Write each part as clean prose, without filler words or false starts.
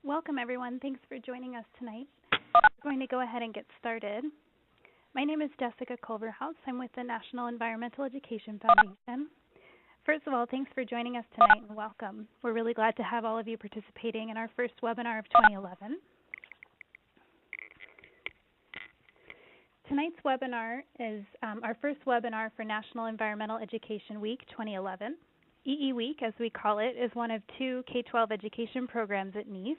Welcome, everyone. Thanks for joining us tonight. We're going to go ahead and get started. My name is Jessica Culverhouse. I'm with the National Environmental Education Foundation. First of all, thanks for joining us tonight and welcome. We're really glad to have all of you participating in our first webinar of 2011. Tonight's webinar is our first webinar for National Environmental Education Week 2011. EE Week, as we call it, is one of two K-12 education programs at NEAS.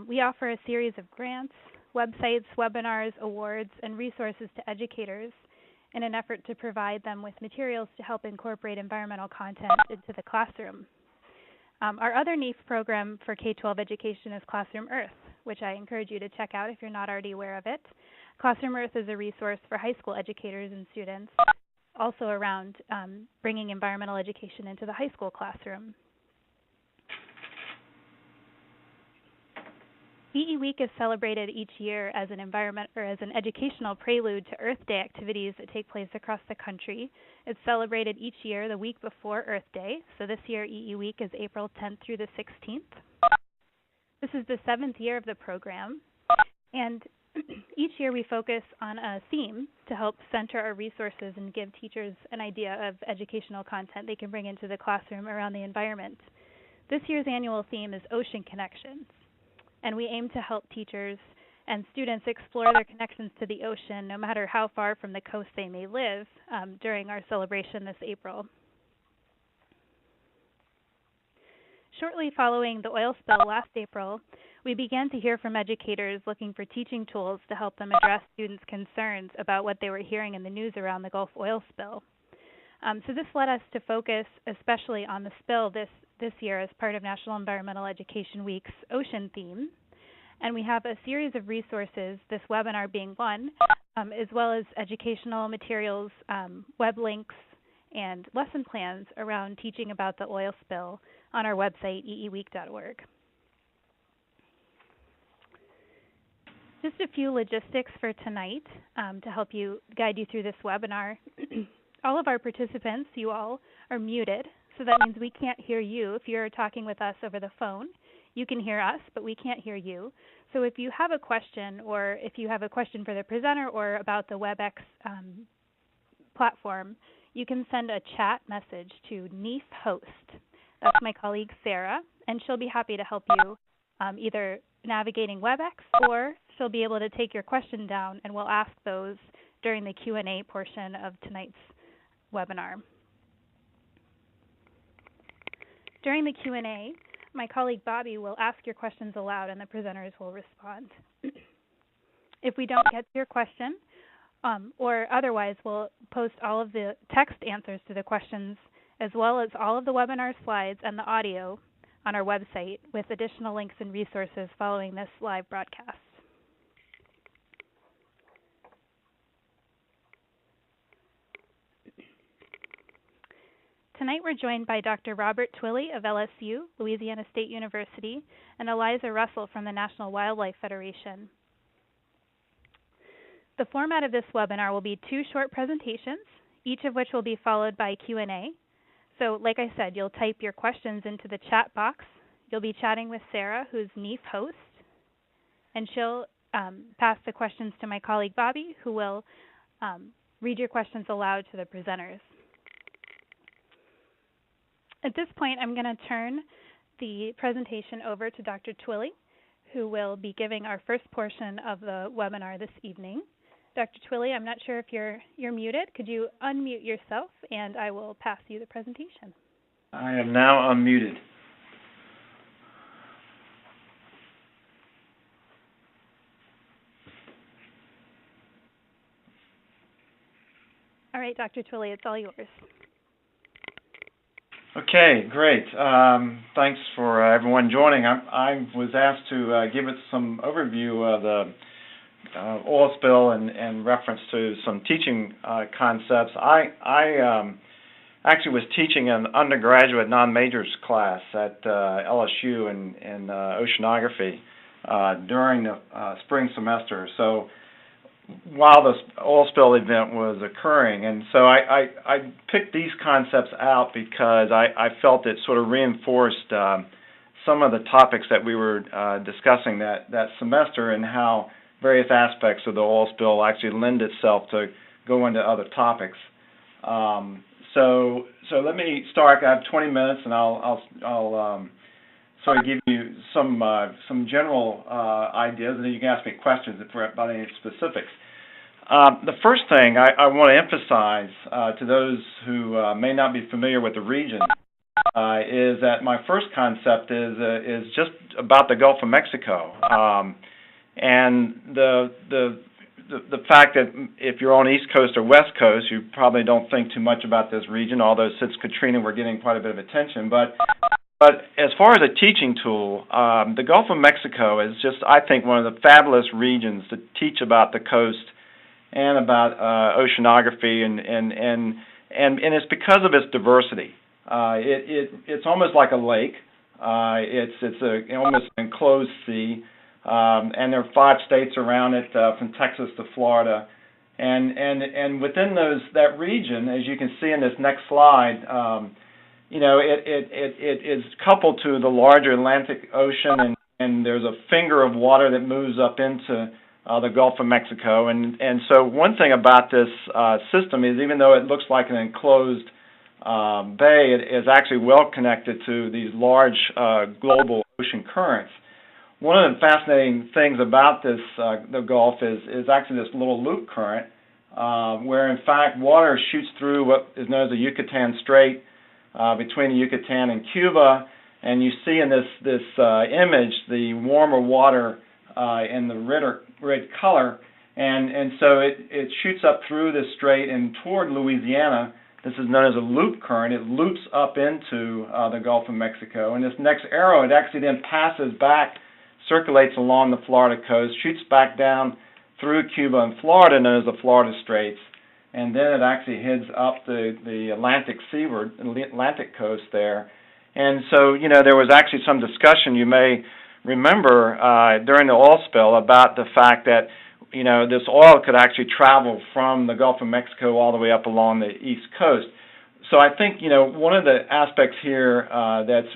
We offer a series of grants, websites, webinars, awards, and resources to educators in an effort to provide them with materials to help incorporate environmental content into the classroom. Our other NEAF program for K-12 education is Classroom Earth, which I encourage you to check out if you're not already aware of it. Classroom Earth is a resource for high school educators and students, also around bringing environmental education into the high school classroom. EE Week is celebrated each year as an educational prelude to Earth Day activities that take place across the country. It's celebrated each year the week before Earth Day. So this year EE Week is April 10th through the 16th. This is the 7th year of the program, and each year we focus on a theme to help center our resources and give teachers an idea of educational content they can bring into the classroom around the environment. This year's annual theme is Ocean Connections, and we aim to help teachers and students explore their connections to the ocean, no matter how far from the coast they may live, during our celebration this April. Shortly following the oil spill last April, we began to hear from educators looking for teaching tools to help them address students' concerns about what they were hearing in the news around the Gulf oil spill. So this led us to focus especially on the spill this year as part of National Environmental Education Week's Ocean theme. And we have a series of resources, this webinar being one, as well as educational materials, web links, and lesson plans around teaching about the oil spill on our website, eeweek.org. Just a few logistics for tonight to help guide you through this webinar. All of our participants, you all, are muted, so that means we can't hear you if you're talking with us over the phone. You can hear us, but we can't hear you. So if you have a question, or if you have a question for the presenter or about the WebEx platform, you can send a chat message to NEAF host. That's my colleague Sarah, and she'll be happy to help you either navigating WebEx, or she'll be able to take your question down and we'll ask those during the Q&A portion of tonight's webinar. During the Q&A, my colleague Bobby will ask your questions aloud and the presenters will respond. If we don't get to your question, or otherwise, we'll post all of the text answers to the questions, as well as all of the webinar slides and the audio on our website with additional links and resources following this live broadcast. Tonight we're joined by Dr. Robert Twilley of LSU, Louisiana State University, and Eliza Russell from the National Wildlife Federation. The format of this webinar will be two short presentations, each of which will be followed by Q&A. So like I said, you'll type your questions into the chat box. You'll be chatting with Sarah, who's NEAF host, and she'll pass the questions to my colleague Bobby, who will read your questions aloud to the presenters. At this point, I'm going to turn the presentation over to Dr. Twilley, who will be giving our first portion of the webinar this evening. Dr. Twilley, I'm not sure if you're muted. Could you unmute yourself, and I will pass you the presentation. I am now unmuted. All right, Dr. Twilley, it's all yours. Okay, great. Thanks for everyone joining. I was asked to give it some overview of the oil spill and reference to some teaching concepts. I actually was teaching an undergraduate non-majors class at LSU in oceanography during the spring semester. So while this oil spill event was occurring, and so I picked these concepts out because I felt it sort of reinforced some of the topics that we were discussing that semester and how various aspects of the oil spill actually lend itself to go into other topics. So let me start. I have 20 minutes, and I'll sort of give you some general ideas, and then you can ask me questions about any specifics. The first thing I want to emphasize to those who may not be familiar with the region is that my first concept is just about the Gulf of Mexico, and the fact that if you're on East Coast or West Coast, you probably don't think too much about this region, although since Katrina we're getting quite a bit of attention. But as far as a teaching tool, the Gulf of Mexico is just, I think, one of the fabulous regions to teach about the coast and about oceanography, and it's because of its diversity. It's almost like a lake. It's almost an enclosed sea. And there are 5 states around it, from Texas to Florida, and within that region, as you can see in this next slide, it is coupled to the larger Atlantic Ocean, and there's a finger of water that moves up into the Gulf of Mexico, and so one thing about this system is, even though it looks like an enclosed bay, it is actually well connected to these large global ocean currents. One of the fascinating things about this, the Gulf, is actually this little loop current, where in fact water shoots through what is known as the Yucatan Strait between the Yucatan and Cuba, and you see in this image the warmer water in the red color, and so it shoots up through this strait and toward Louisiana. This is known as a loop current. It loops up into the Gulf of Mexico, and this next arrow, it actually then passes back, circulates along the Florida coast, shoots back down through Cuba and Florida, known as the Florida Straits, and then it actually heads up the Atlantic seaward, the Atlantic coast there. And so, there was actually some discussion, you may remember, during the oil spill about the fact that, this oil could actually travel from the Gulf of Mexico all the way up along the East Coast. So I think, one of the aspects here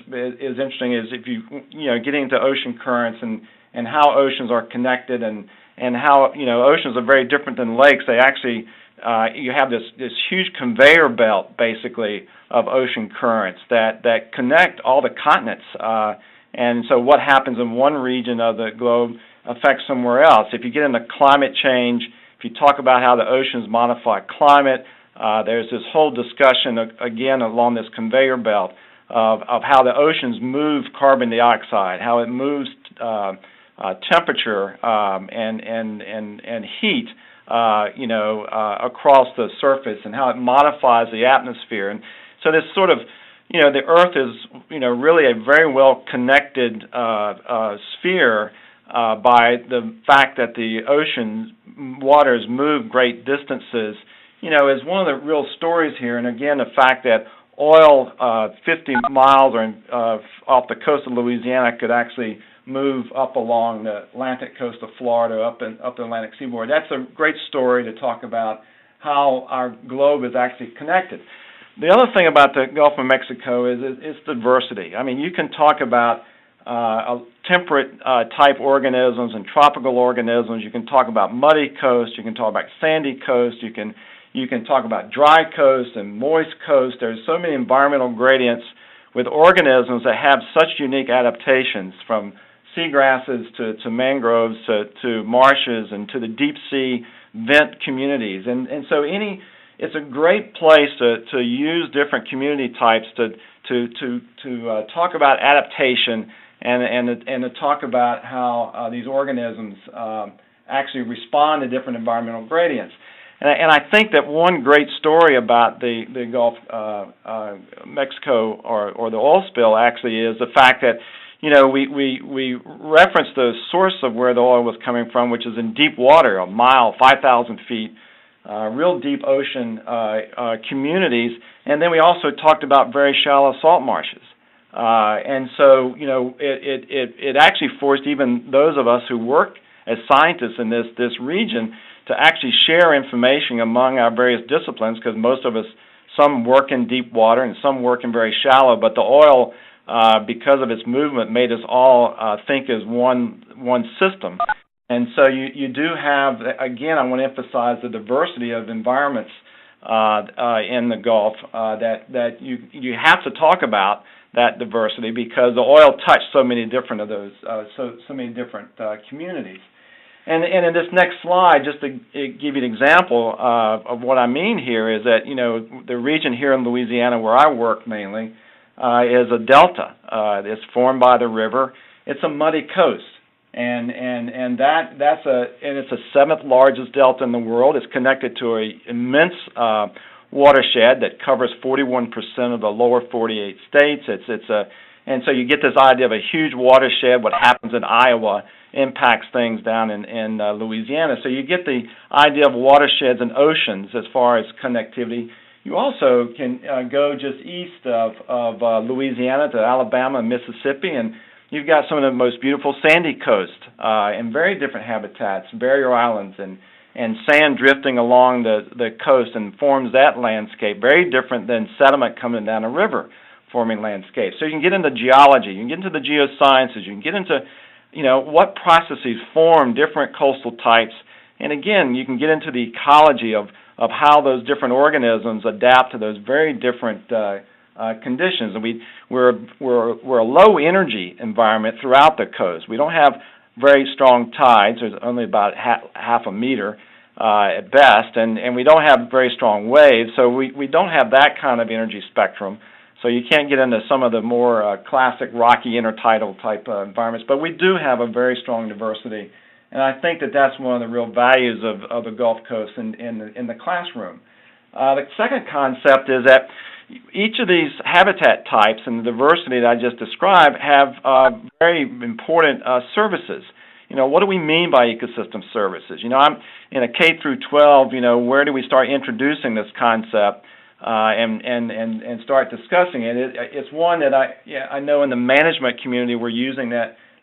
is interesting is if you getting into ocean currents and how oceans are connected and how, oceans are very different than lakes. They actually, you have this huge conveyor belt, basically, of ocean currents that connect all the continents. And so what happens in one region of the globe affects somewhere else. If you get into climate change, if you talk about how the oceans modify climate, there's this whole discussion, again, along this conveyor belt of how the oceans move carbon dioxide, how it moves temperature and heat, across the surface, and how it modifies the atmosphere. And so this sort of, the Earth is, really a very well connected sphere by the fact that the ocean waters move great distances. Is one of the real stories here, and again, the fact that oil 50 miles off the coast of Louisiana could actually move up along the Atlantic coast of Florida, up the Atlantic seaboard. That's a great story to talk about how our globe is actually connected. The other thing about the Gulf of Mexico is its diversity. I mean, you can talk about temperate type organisms and tropical organisms. You can talk about muddy coast. You can talk about sandy coast. You can talk about dry coast and moist coast. There's so many environmental gradients with organisms that have such unique adaptations, from seagrasses to mangroves to marshes and to the deep sea vent communities. And so it's a great place to use different community types to talk about adaptation and to talk about how these organisms actually respond to different environmental gradients. And I think that one great story about the Gulf of Mexico or the oil spill actually is the fact that, we reference the source of where the oil was coming from, which is in deep water, a mile, 5,000 feet, real deep ocean communities. And then we also talked about very shallow salt marshes. And so, it actually forced even those of us who work as scientists in this region to actually share information among our various disciplines, because most of us, some work in deep water and some work in very shallow, but the oil because of its movement, made us all think as one system. And so you do have, again, I want to emphasize the diversity of environments in the Gulf that you have to talk about that diversity, because the oil touched so many different of those, so many different communities. And in this next slide, just to give you an example of what I mean here, is that the region here in Louisiana where I work mainly is a delta. It's formed by the river. It's a muddy coast, and it's the seventh largest delta in the world. It's connected to an immense watershed that covers 41% of the lower 48 states. And so you get this idea of a huge watershed. What happens in Iowa impacts things down in Louisiana. So you get the idea of watersheds and oceans as far as connectivity. You also can go just east of Louisiana to Alabama and Mississippi, and you've got some of the most beautiful sandy coast and very different habitats, barrier islands, and sand drifting along the coast and forms that landscape, very different than sediment coming down a river forming landscape. So you can get into geology, you can get into the geosciences, you can get into what processes form different coastal types, and again, you can get into the ecology of how those different organisms adapt to those very different conditions. And we're a low energy environment throughout the coast. We don't have very strong tides. There's only about half a meter at best, and we don't have very strong waves, so we don't have that kind of energy spectrum. So you can't get into some of the more classic rocky intertidal type environments, but we do have a very strong diversity, and I think that's one of the real values of the Gulf Coast in the classroom. The second concept is that each of these habitat types and the diversity that I just described have very important services. What do we mean by ecosystem services? I'm in a K through 12. Where do we start introducing this concept and start discussing it? It's one that I know in the management community we're using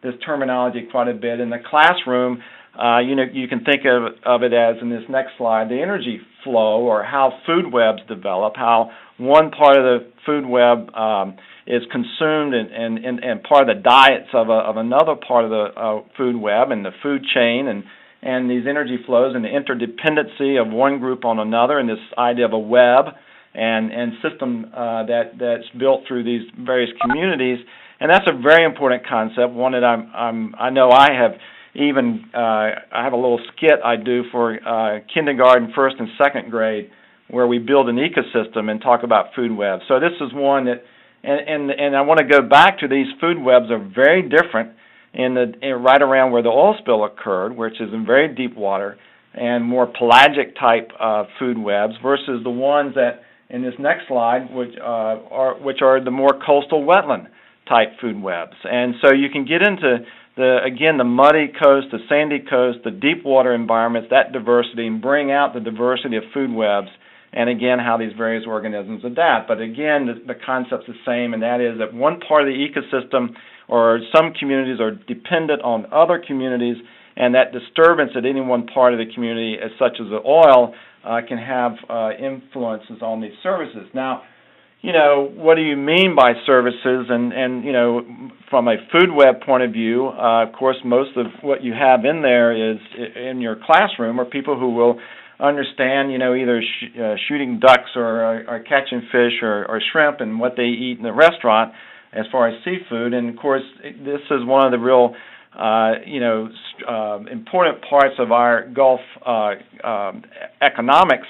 this terminology quite a bit. In the classroom, you can think of it as, in this next slide, the energy flow, or how food webs develop, how one part of the food web is consumed and part of the diets of another part of the food web and the food chain, and these energy flows and the interdependency of one group on another, and this idea of a web and system that's built through these various communities. And that's a very important concept, one that I know I have I have a little skit I do for kindergarten, first and second grade, where we build an ecosystem and talk about food webs. So this is one that, and I want to go back to, these food webs are very different right around where the oil spill occurred, which is in very deep water, and more pelagic type food webs, versus the ones that in this next slide, which are the more coastal wetland type food webs. And so you can get into the muddy coast, the sandy coast, the deep water environments, that diversity, and bring out the diversity of food webs, and again, how these various organisms adapt. But again, the concept's the same, and that is that one part of the ecosystem, or some communities, are dependent on other communities, and that disturbance at any one part of the community, as such as the oil, can have influences on these services. Now, what do you mean by services? And from a food web point of view, of course, most of what you have in there is in your classroom, are people who will understand, either shooting ducks or catching fish or shrimp, and what they eat in the restaurant as far as seafood. And of course, this is one of the real important parts of our Gulf economics.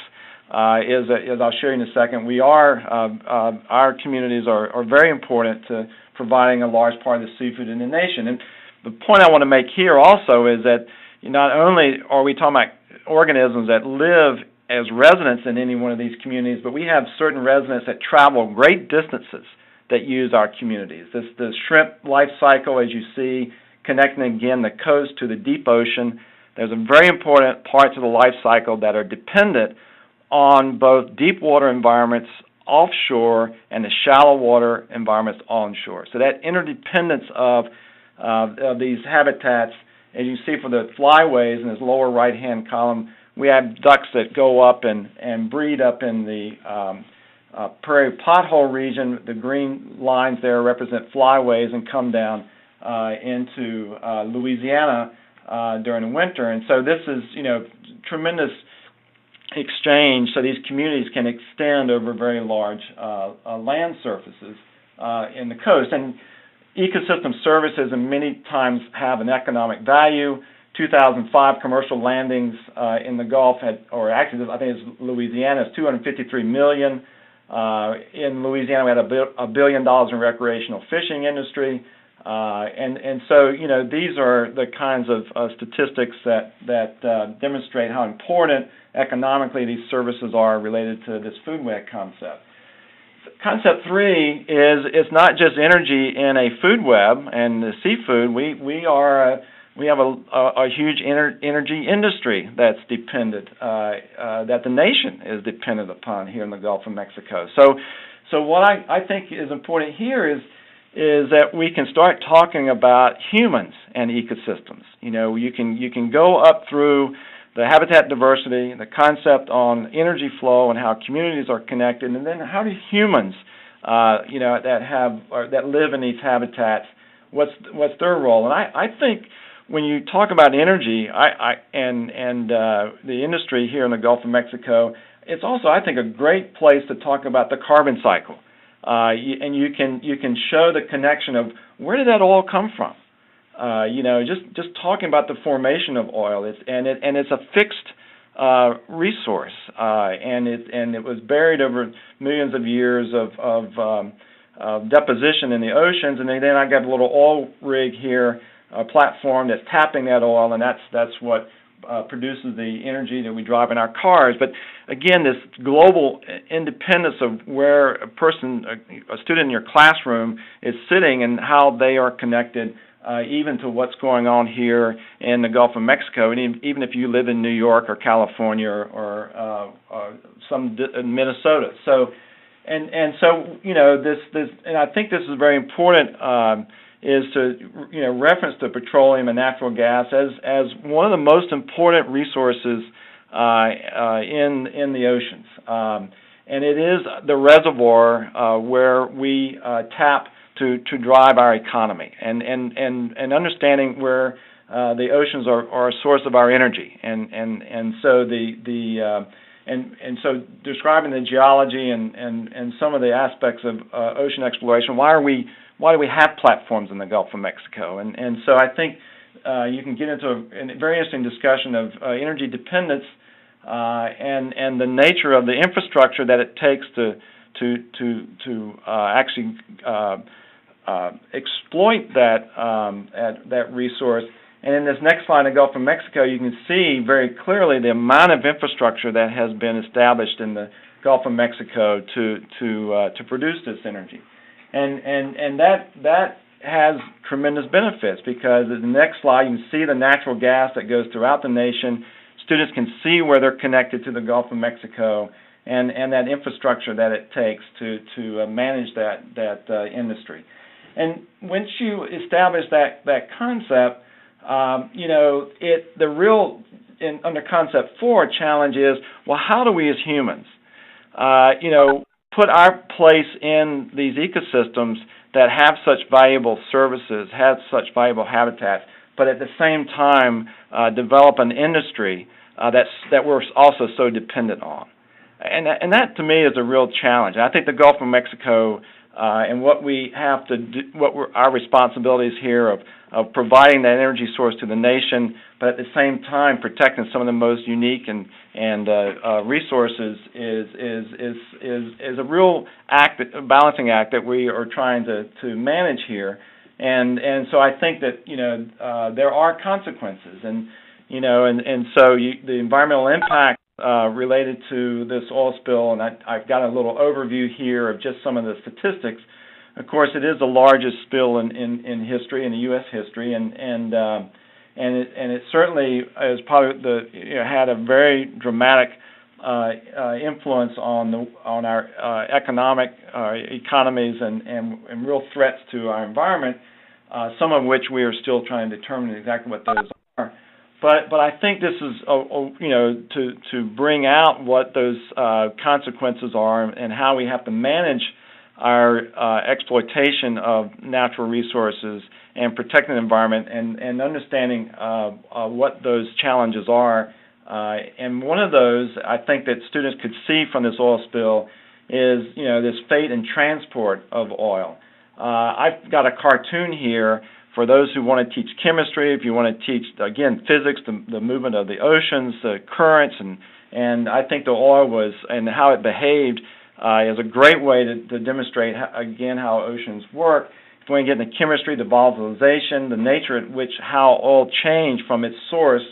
As I'll show you in a second, our communities are very important to providing a large part of the seafood in the nation. And the point I want to make here also is that not only are we talking about organisms that live as residents in any one of these communities, but we have certain residents that travel great distances that use our communities. The shrimp life cycle, as you see, connecting again the coast to the deep ocean. There's a very important parts of the life cycle that are dependent on both deep water environments offshore and the shallow water environments onshore. So that interdependence of these habitats, as you see for the flyways in this lower right-hand column, we have ducks that go up and breed up in the prairie pothole region. The green lines there represent flyways and come down into Louisiana during the winter. And so this is, tremendous exchange, so these communities can extend over very large land surfaces in the coast. And ecosystem services and many times have an economic value. 2005 commercial landings in the Gulf had, or actually I think it's Louisiana, is $253 million. In Louisiana we had $1 billion in recreational fishing industry. And so, these are the kinds of statistics that demonstrate how important economically these services are related to this food web concept. Concept 3 is it's not just energy in a food web and the seafood. We have a huge energy industry that's dependent, that the nation is dependent upon here in the Gulf of Mexico. So what I think is important here is that we can start talking about humans and ecosystems. You can go up through the habitat diversity, the concept on energy flow and how communities are connected, and then how do humans, that live in these habitats, what's their role? And I think when you talk about energy, and the industry here in the Gulf of Mexico, it's also, I think, a great place to talk about the carbon cycle. And you can show the connection of where did that oil come from? Just talking about the formation of oil, it's a fixed resource, and it was buried over millions of years of deposition in the oceans, and then I got a little oil rig here, a platform that's tapping that oil, and that's what produces the energy that we drive in our cars. But again, this global independence of where a student in your classroom is sitting and how they are connected, even to what's going on here in the Gulf of Mexico, and even if you live in New York or California or Minnesota. So, this, and I think this is very important. Is to reference to petroleum and natural gas as one of the most important resources in the oceans, and it is the reservoir where we tap to drive our economy, and understanding where the oceans are a source of our energy, and so so describing the geology and some of the aspects of ocean exploration. Why do we have platforms in the Gulf of Mexico? And so I think you can get into a very interesting discussion of energy dependence and the nature of the infrastructure that it takes to actually exploit that resource. And in this next slide, the Gulf of Mexico, you can see very clearly the amount of infrastructure that has been established in the Gulf of Mexico to produce this energy. And that has tremendous benefits, because in the next slide you can see the natural gas that goes throughout the nation. Students can see where they're connected to the Gulf of Mexico and that infrastructure that it takes to manage that industry. And once you establish that concept, the real under concept 4 challenge is, well, how do we as humans, put our place in these ecosystems that have such valuable services, have such valuable habitats, but at the same time develop an industry that we're also so dependent on. And that to me is a real challenge. And I think the Gulf of Mexico and what we have to do, our responsibilities here of providing that energy source to the nation, but at the same time protecting some of the most unique and resources is a real balancing act that we are trying to manage here. And so I think that there are consequences, and so the environmental impact related to this oil spill, and I've got a little overview here of just some of the statistics. Of course, it is the largest spill in history, in the U.S. history, and it certainly is probably had a very dramatic influence on our economic economies and real threats to our environment. Some of which we are still trying to determine exactly what those are. But I think this is to bring out what those consequences are and how we have to manage our exploitation of natural resources and protecting the environment and understanding what those challenges are. And one of those I think that students could see from this oil spill is this fate and transport of oil. I've got a cartoon here for those who want to teach chemistry, if you want to teach, again, physics, the movement of the oceans, the currents, and I think the oil was, and how it behaved is a great way to demonstrate, again, how oceans work. If you want to get into chemistry, the volatilization, the nature at which how oil changed from its source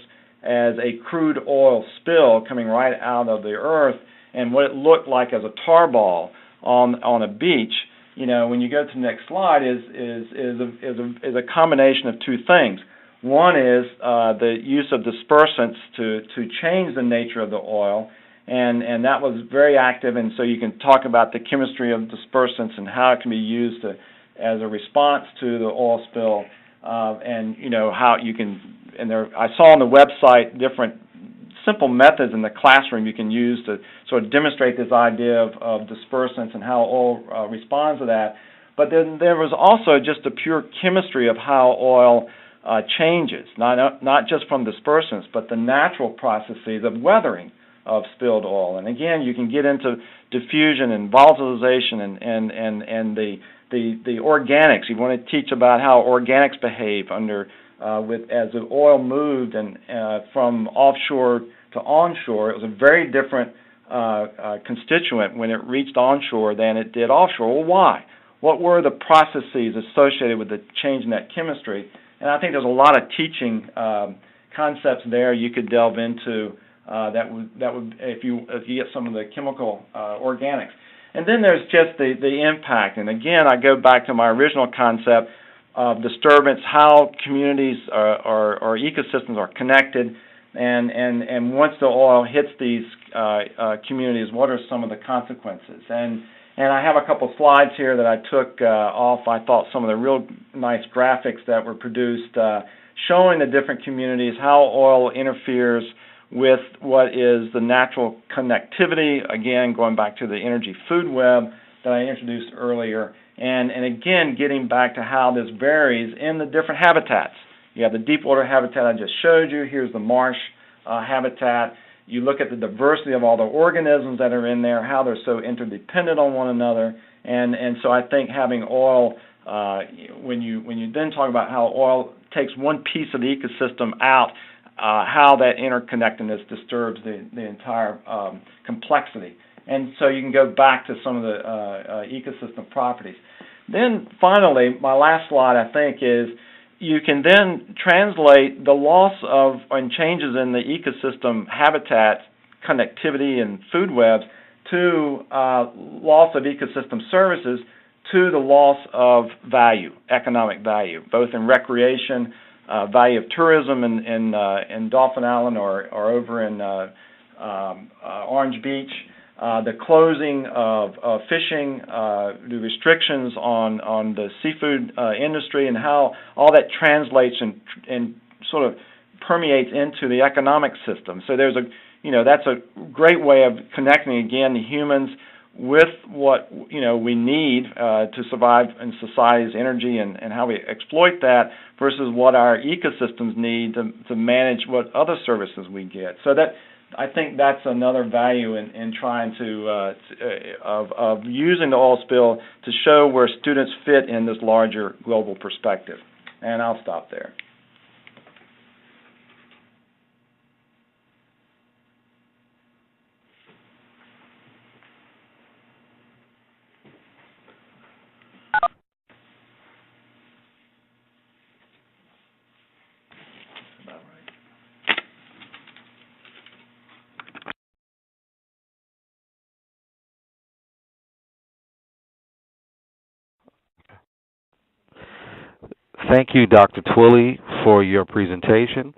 as a crude oil spill coming right out of the earth, and what it looked like as a tar ball on a beach. When you go to the next slide, is a combination of two things. One is the use of dispersants to change the nature of the oil, and that was very active. And so you can talk about the chemistry of dispersants and how it can be used as a response to the oil spill, and how you can. And I saw on the website different simple methods in the classroom you can use to sort of demonstrate this idea of dispersants and how oil responds to that. But then there was also just the pure chemistry of how oil changes, not just from dispersants, but the natural processes of weathering of spilled oil. And again, you can get into diffusion and volatilization and the organics. You want to teach about how organics behave under as the oil moved and from offshore to onshore. It was a very different constituent when it reached onshore than it did offshore. Well, why? What were the processes associated with the change in that chemistry? And I think there's a lot of teaching concepts there you could delve into that would if you get some of the chemical organics. And then there's just the impact. And again, I go back to my original concept of disturbance, how communities or ecosystems are connected, and once the oil hits these communities, what are some of the consequences? And I have a couple slides here that I took off. I thought some of the real nice graphics that were produced showing the different communities, how oil interferes with what is the natural connectivity, again, going back to the energy food web that I introduced earlier. And again, getting back to how this varies in the different habitats. You have the deep water habitat I just showed you. Here's the marsh habitat. You look at the diversity of all the organisms that are in there, how they're so interdependent on one another. And so I think having oil, when you then talk about how oil takes one piece of the ecosystem out, how that interconnectedness disturbs the entire complexity. And so you can go back to some of the ecosystem properties. Then finally, my last slide, I think, is you can then translate the loss of and changes in the ecosystem habitat, connectivity, and food webs to loss of ecosystem services to the loss of value, economic value, both in recreation, value of tourism in Dolphin Island or over in Orange Beach, the closing of fishing, the restrictions on the seafood industry, and how all that translates and sort of permeates into the economic system. So there's that's a great way of connecting again the humans with what we need to survive in society's energy and how we exploit that versus what our ecosystems need to manage what other services we get. So that I think that's another value in trying to of using the oil spill to show where students fit in this larger global perspective. And I'll stop there. Thank you, Dr. Twilley, for your presentation.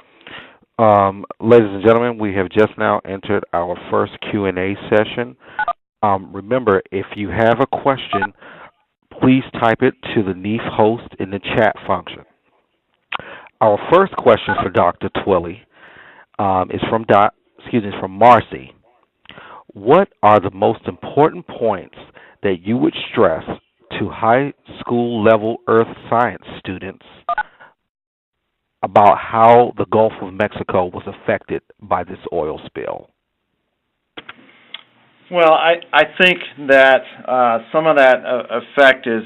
Ladies and gentlemen, we have just now entered our first Q&A session. Remember, if you have a question, please type it to the NEAF host in the chat function. Our first question for Dr. Twilley It's from it's from Marcy. What are the most important points that you would stress to high school level earth science students about how the Gulf of Mexico was affected by this oil spill? Well, I think that some of that effect is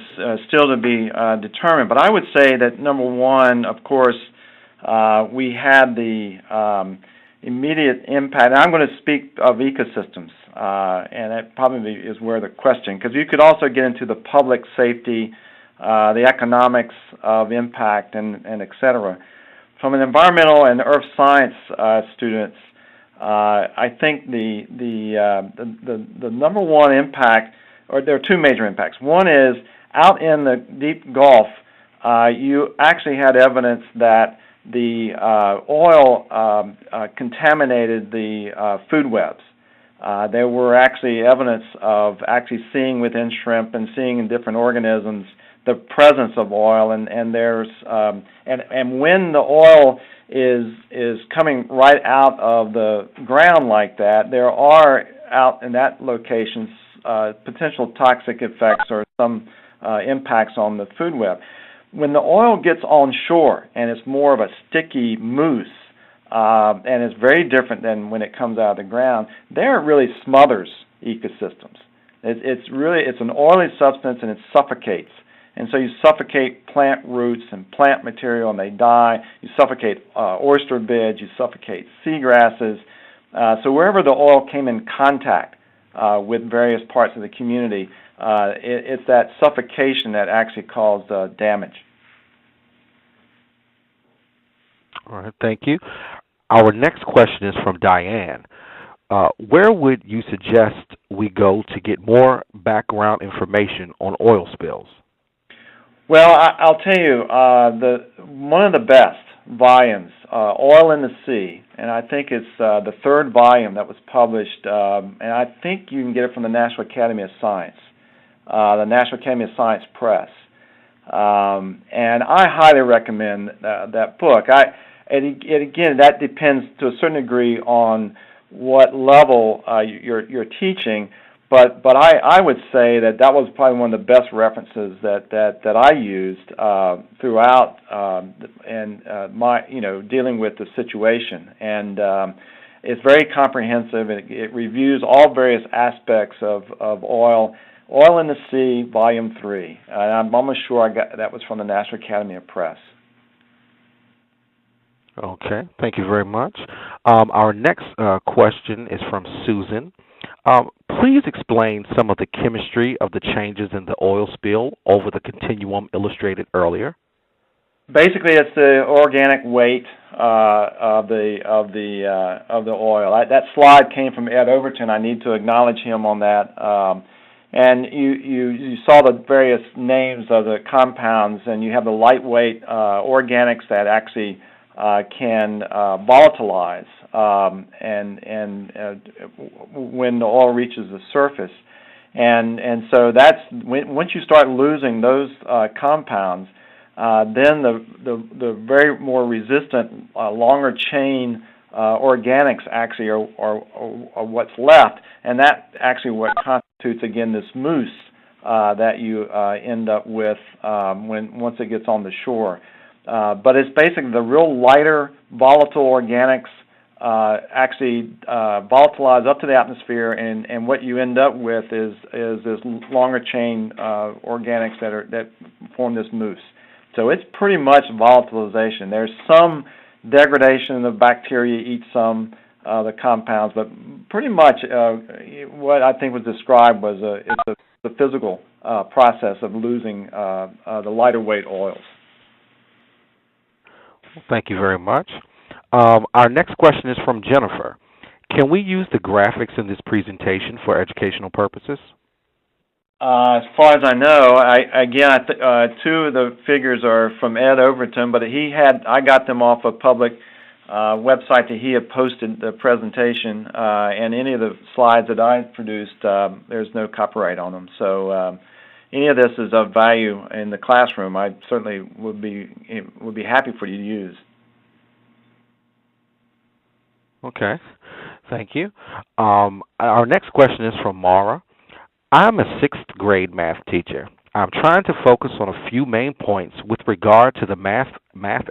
still to be determined. But I would say that, number one, of course, we had the immediate impact. And I'm going to speak of ecosystems, and that probably is where the question, because you could also get into the public safety, the economics of impact, and et cetera. From an environmental and earth science students, I think the number one impact, or there are two major impacts. One is out in the deep Gulf, you actually had evidence that the oil contaminated the food webs. There were actually evidence of actually seeing within shrimp and seeing in different organisms the presence of oil, and there's and when the oil is coming right out of the ground like that, there are out in that location potential toxic effects or some impacts on the food web. When the oil gets on shore and it's more of a sticky mousse, and it's very different than when it comes out of the ground, there it really smothers ecosystems. It's an oily substance and it suffocates. And so you suffocate plant roots and plant material and they die. You suffocate oyster beds, you suffocate seagrasses. So wherever the oil came in contact with various parts of the community, it's that suffocation that actually caused damage. All right, thank you. Our next question is from Diane. Where would you suggest we go to get more background information on oil spills? Well, I'll tell you, one of the best volumes, Oil in the Sea, and I think it's the third volume that was published, and I think you can get it from the National Academy of Science, the National Academy of Science Press. And I highly recommend that book. Again, that depends to a certain degree on what level you're teaching. But I would say that was probably one of the best references that I used throughout my dealing with the situation, and it's very comprehensive. It reviews all various aspects of oil in the Sea, Volume 3. I'm almost sure that was from the National Academy of Press. Okay, thank you very much. Our next question is from Susan. Please explain some of the chemistry of the changes in the oil spill over the continuum illustrated earlier. Basically, it's the organic weight of the oil. That slide came from Ed Overton. I need to acknowledge him on that. And you saw the various names of the compounds, and you have the lightweight organics that actually can volatilize when the oil reaches the surface, and so that's once you start losing those compounds, then the very more resistant longer chain organics actually are what's left, and that actually what constitutes again this mousse that you end up with once it gets on the shore. But it's basically the real lighter, volatile organics actually volatilize up to the atmosphere, and what you end up with is this longer chain organics that form this mousse. So it's pretty much volatilization. There's some degradation of bacteria eat some of the compounds, but pretty much what I think was described was the physical process of losing the lighter weight oils. Thank you very much. Our next question is from Jennifer. Can we use the graphics in this presentation for educational purposes? As far as I know, two of the figures are from Ed Overton, but I got them off a public website that he had posted the presentation, and any of the slides that I produced, there's no copyright on them. So any of this is of value in the classroom. I certainly would be happy for you to use. Okay. Thank you. Our next question is from Mara. I'm a sixth grade math teacher. I'm trying to focus on a few main points with regard to the math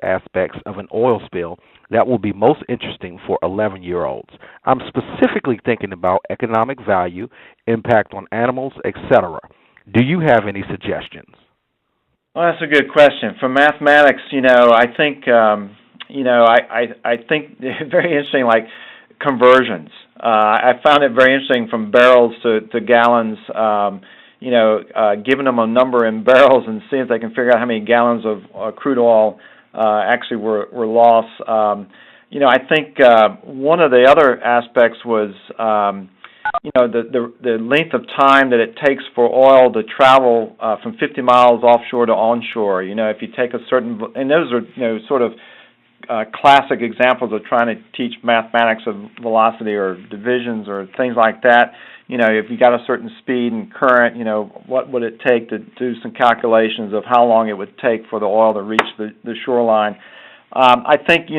aspects of an oil spill that will be most interesting for 11-year-olds. I'm specifically thinking about economic value, impact on animals, etc. Do you have any suggestions? Well, that's a good question. For mathematics, I think, I think very interesting, like conversions. I found it very interesting from barrels to gallons. Giving them a number in barrels and seeing if they can figure out how many gallons of crude oil actually were lost. I think one of the other aspects was the length of time that it takes for oil to travel from 50 miles offshore to onshore. If you take a certain, and those are sort of classic examples of trying to teach mathematics of velocity or divisions or things like that. If you got a certain speed and current, what would it take to do some calculations of how long it would take for the oil to reach the shoreline. I think,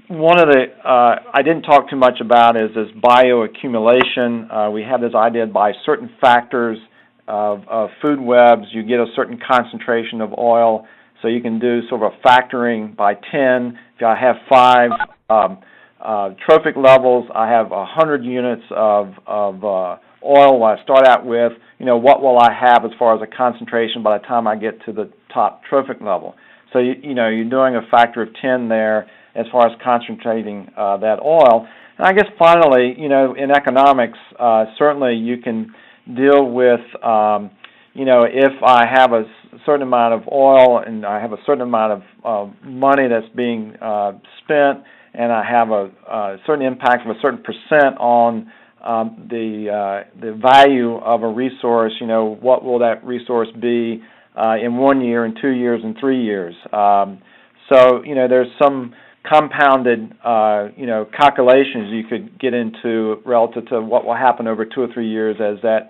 one of the, I didn't talk too much about is this bioaccumulation. We have this idea by certain factors of food webs, you get a certain concentration of oil. So you can do sort of a factoring by 10. If I have 5 trophic levels, I have 100 units of oil I start out with. What will I have as far as a concentration by the time I get to the top trophic level? So you're doing a factor of 10 there as far as concentrating that oil. And I guess finally, in economics, certainly you can deal with if I have a certain amount of oil and I have a certain amount of money that's being spent, and I have a certain impact of a certain percent on the value of a resource, what will that resource be in 1 year, in 2 years, and 3 years? So there's some compounded calculations you could get into relative to what will happen over 2 or 3 years as that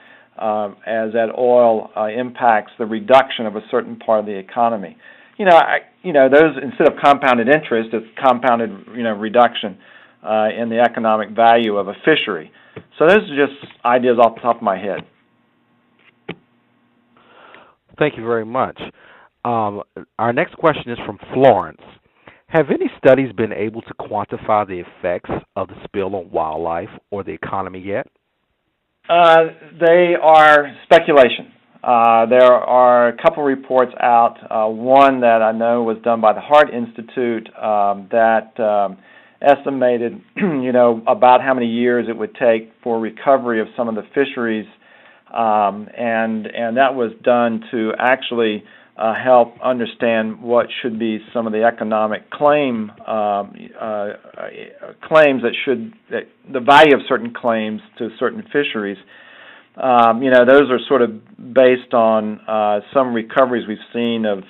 oil impacts the reduction of a certain part of the economy. Those, instead of compounded interest, it's compounded reduction in the economic value of a fishery. So those are just ideas off the top of my head. Thank you very much. Our next question is from Florence. Have any studies been able to quantify the effects of the spill on wildlife or the economy yet? They are speculation. There are a couple reports out. One that I know was done by the Heart Institute that estimated, about how many years it would take for recovery of some of the fisheries, and that was done to actually help understand what should be some of the economic claims that the value of certain claims to certain fisheries. Those are sort of based on some recoveries we've seen of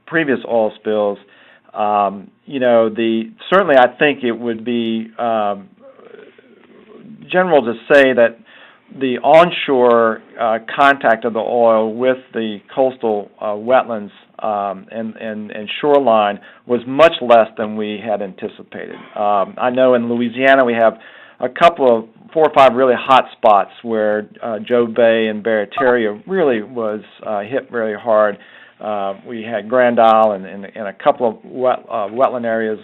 previous oil spills. Certainly I think it would be general to say that the onshore contact of the oil with the coastal wetlands and shoreline was much less than we had anticipated. I know in Louisiana we have a couple of 4 or 5 really hot spots where Joe Bay and Barataria really was hit very hard. We had Grand Isle and a couple of wetland areas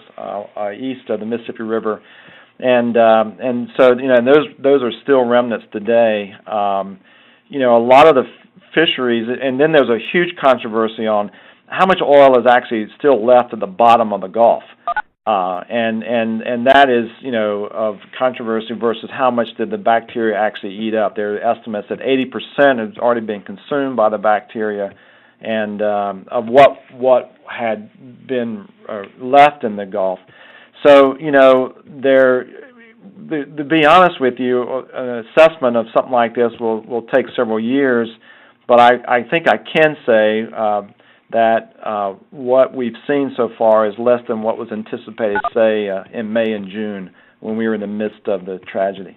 east of the Mississippi River. And so and those are still remnants today. A lot of the fisheries, and then there's a huge controversy on how much oil is actually still left at the bottom of the Gulf, and that is of controversy versus how much did the bacteria actually eat up. There are estimates that 80% has already been consumed by the bacteria, and of what had been left in the Gulf. So, to be honest with you, an assessment of something like this will take several years, but I think I can say that what we've seen so far is less than what was anticipated, say, in May and June when we were in the midst of the tragedy.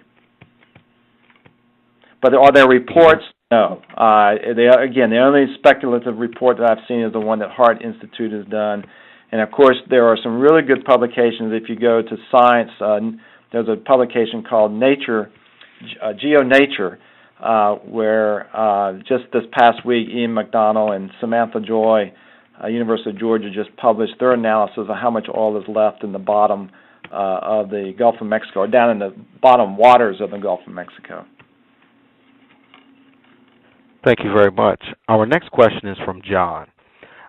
But are there reports? No. The only speculative report that I've seen is the one that Heart Institute has done. And, of course, there are some really good publications. If you go to Science, there's a publication called Nature, GeoNature, where just this past week, Ian McDonald and Samantha Joy, University of Georgia, just published their analysis of how much oil is left in the bottom of the Gulf of Mexico, or down in the bottom waters of the Gulf of Mexico. Thank you very much. Our next question is from John.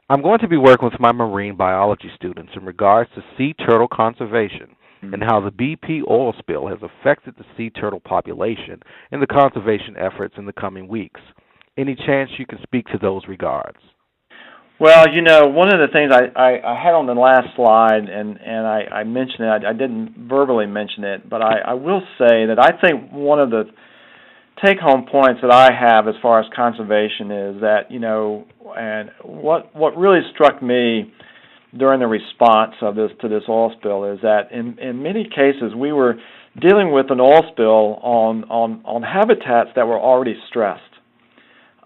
I'm going to be working with my marine biology students in regards to sea turtle conservation and how the BP oil spill has affected the sea turtle population and the conservation efforts in the coming weeks. Any chance you can speak to those regards? Well, one of the things I had on the last slide, and I mentioned it, I didn't verbally mention it, but I will say that I think one of the take-home points that I have as far as conservation is that, and what really struck me during the response of this to this oil spill is that in many cases we were dealing with an oil spill on habitats that were already stressed.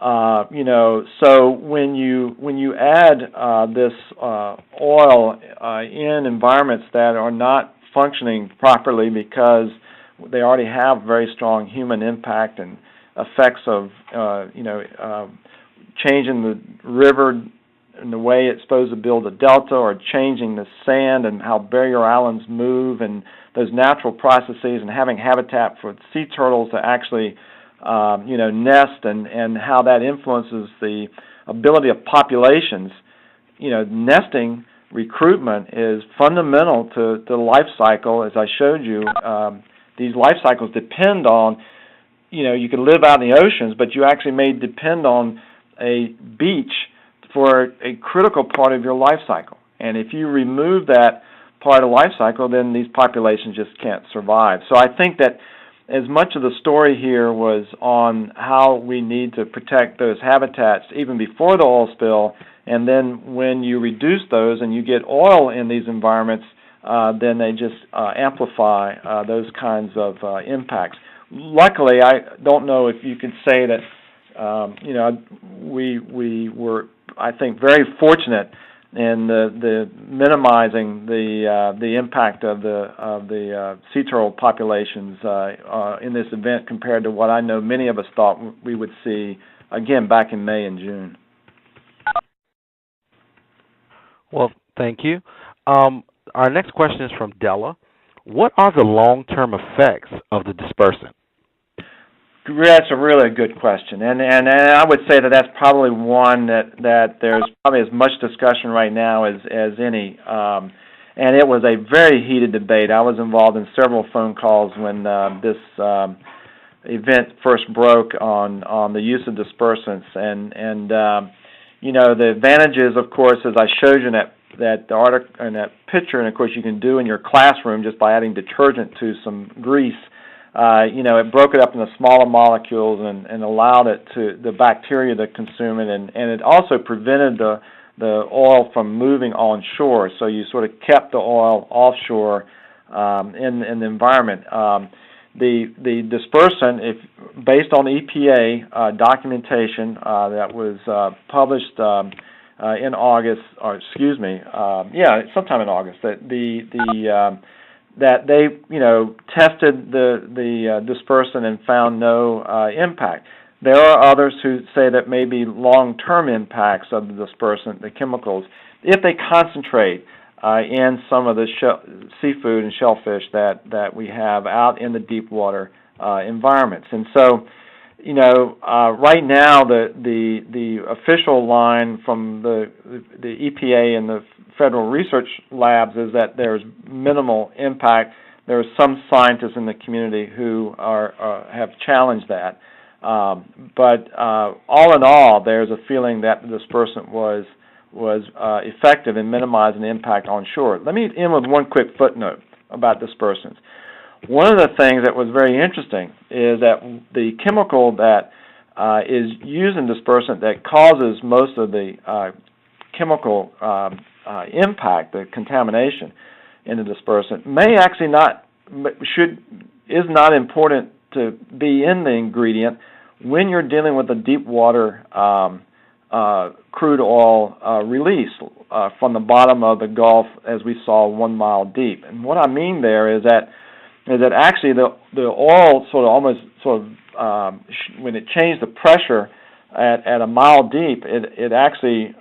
So when you add this oil in environments that are not functioning properly because they already have very strong human impact and effects of changing the river and the way it's supposed to build a delta, or changing the sand and how barrier islands move, and those natural processes, and having habitat for sea turtles to actually nest, and how that influences the ability of populations. Nesting recruitment is fundamental to the life cycle. As I showed you, these life cycles depend on, you can live out in the oceans, but you actually may depend on a beach for a critical part of your life cycle. And if you remove that part of the life cycle, then these populations just can't survive. So I think that as much of the story here was on how we need to protect those habitats even before the oil spill, and then when you reduce those and you get oil in these environments, then they just amplify those kinds of impacts. Luckily, I don't know if you could say that, we were, I think, very fortunate in the minimizing the impact of the sea turtle populations in this event compared to what I know many of us thought we would see again back in May and June. Well, thank you. Our next question is from Della. What are the long-term effects of the dispersant? That's a really good question, and I would say that that's probably one that there's probably as much discussion right now as any, and it was a very heated debate. I was involved in several phone calls when this event first broke on the use of dispersants, and the advantages, of course, as I showed you in that article and that picture, and of course you can do in your classroom just by adding detergent to some grease. It broke it up into smaller molecules and allowed it to the bacteria to consume it, and it also prevented the oil from moving on shore. So you sort of kept the oil offshore in the environment. The dispersant, based on the EPA documentation that was published in August, or excuse me, sometime in August, that they tested the dispersant and found no impact. There are others who say that maybe long-term impacts of the dispersant, the chemicals, if they concentrate in some of the seafood and shellfish that we have out in the deep water environments. And so, right now the official line from the EPA and the federal research labs is that there's minimal impact. There are some scientists in the community who have challenged that. But all in all, there's a feeling that the dispersant was effective in minimizing the impact on shore. Let me end with one quick footnote about dispersants. One of the things that was very interesting is that the chemical that is used in dispersant that causes most of the chemical impact, the contamination in the dispersant, is not important to be in the ingredient when you're dealing with a deep water crude oil release from the bottom of the Gulf, as we saw 1 mile deep. And what I mean there is that actually the oil when it changed the pressure at a mile deep, it actually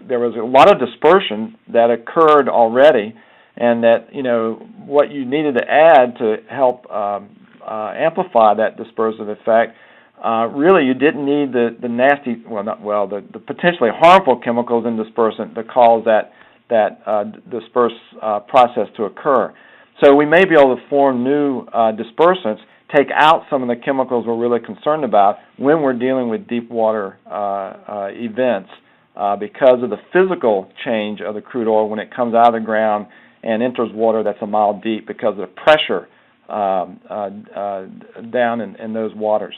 there was a lot of dispersion that occurred already, and that what you needed to add to help amplify that dispersive effect. Really, you didn't need the the potentially harmful chemicals in dispersant to cause that disperse process to occur. So we may be able to form new dispersants, take out some of the chemicals we're really concerned about when we're dealing with deep water events because of the physical change of the crude oil when it comes out of the ground and enters water that's a mile deep because of the pressure down in those waters.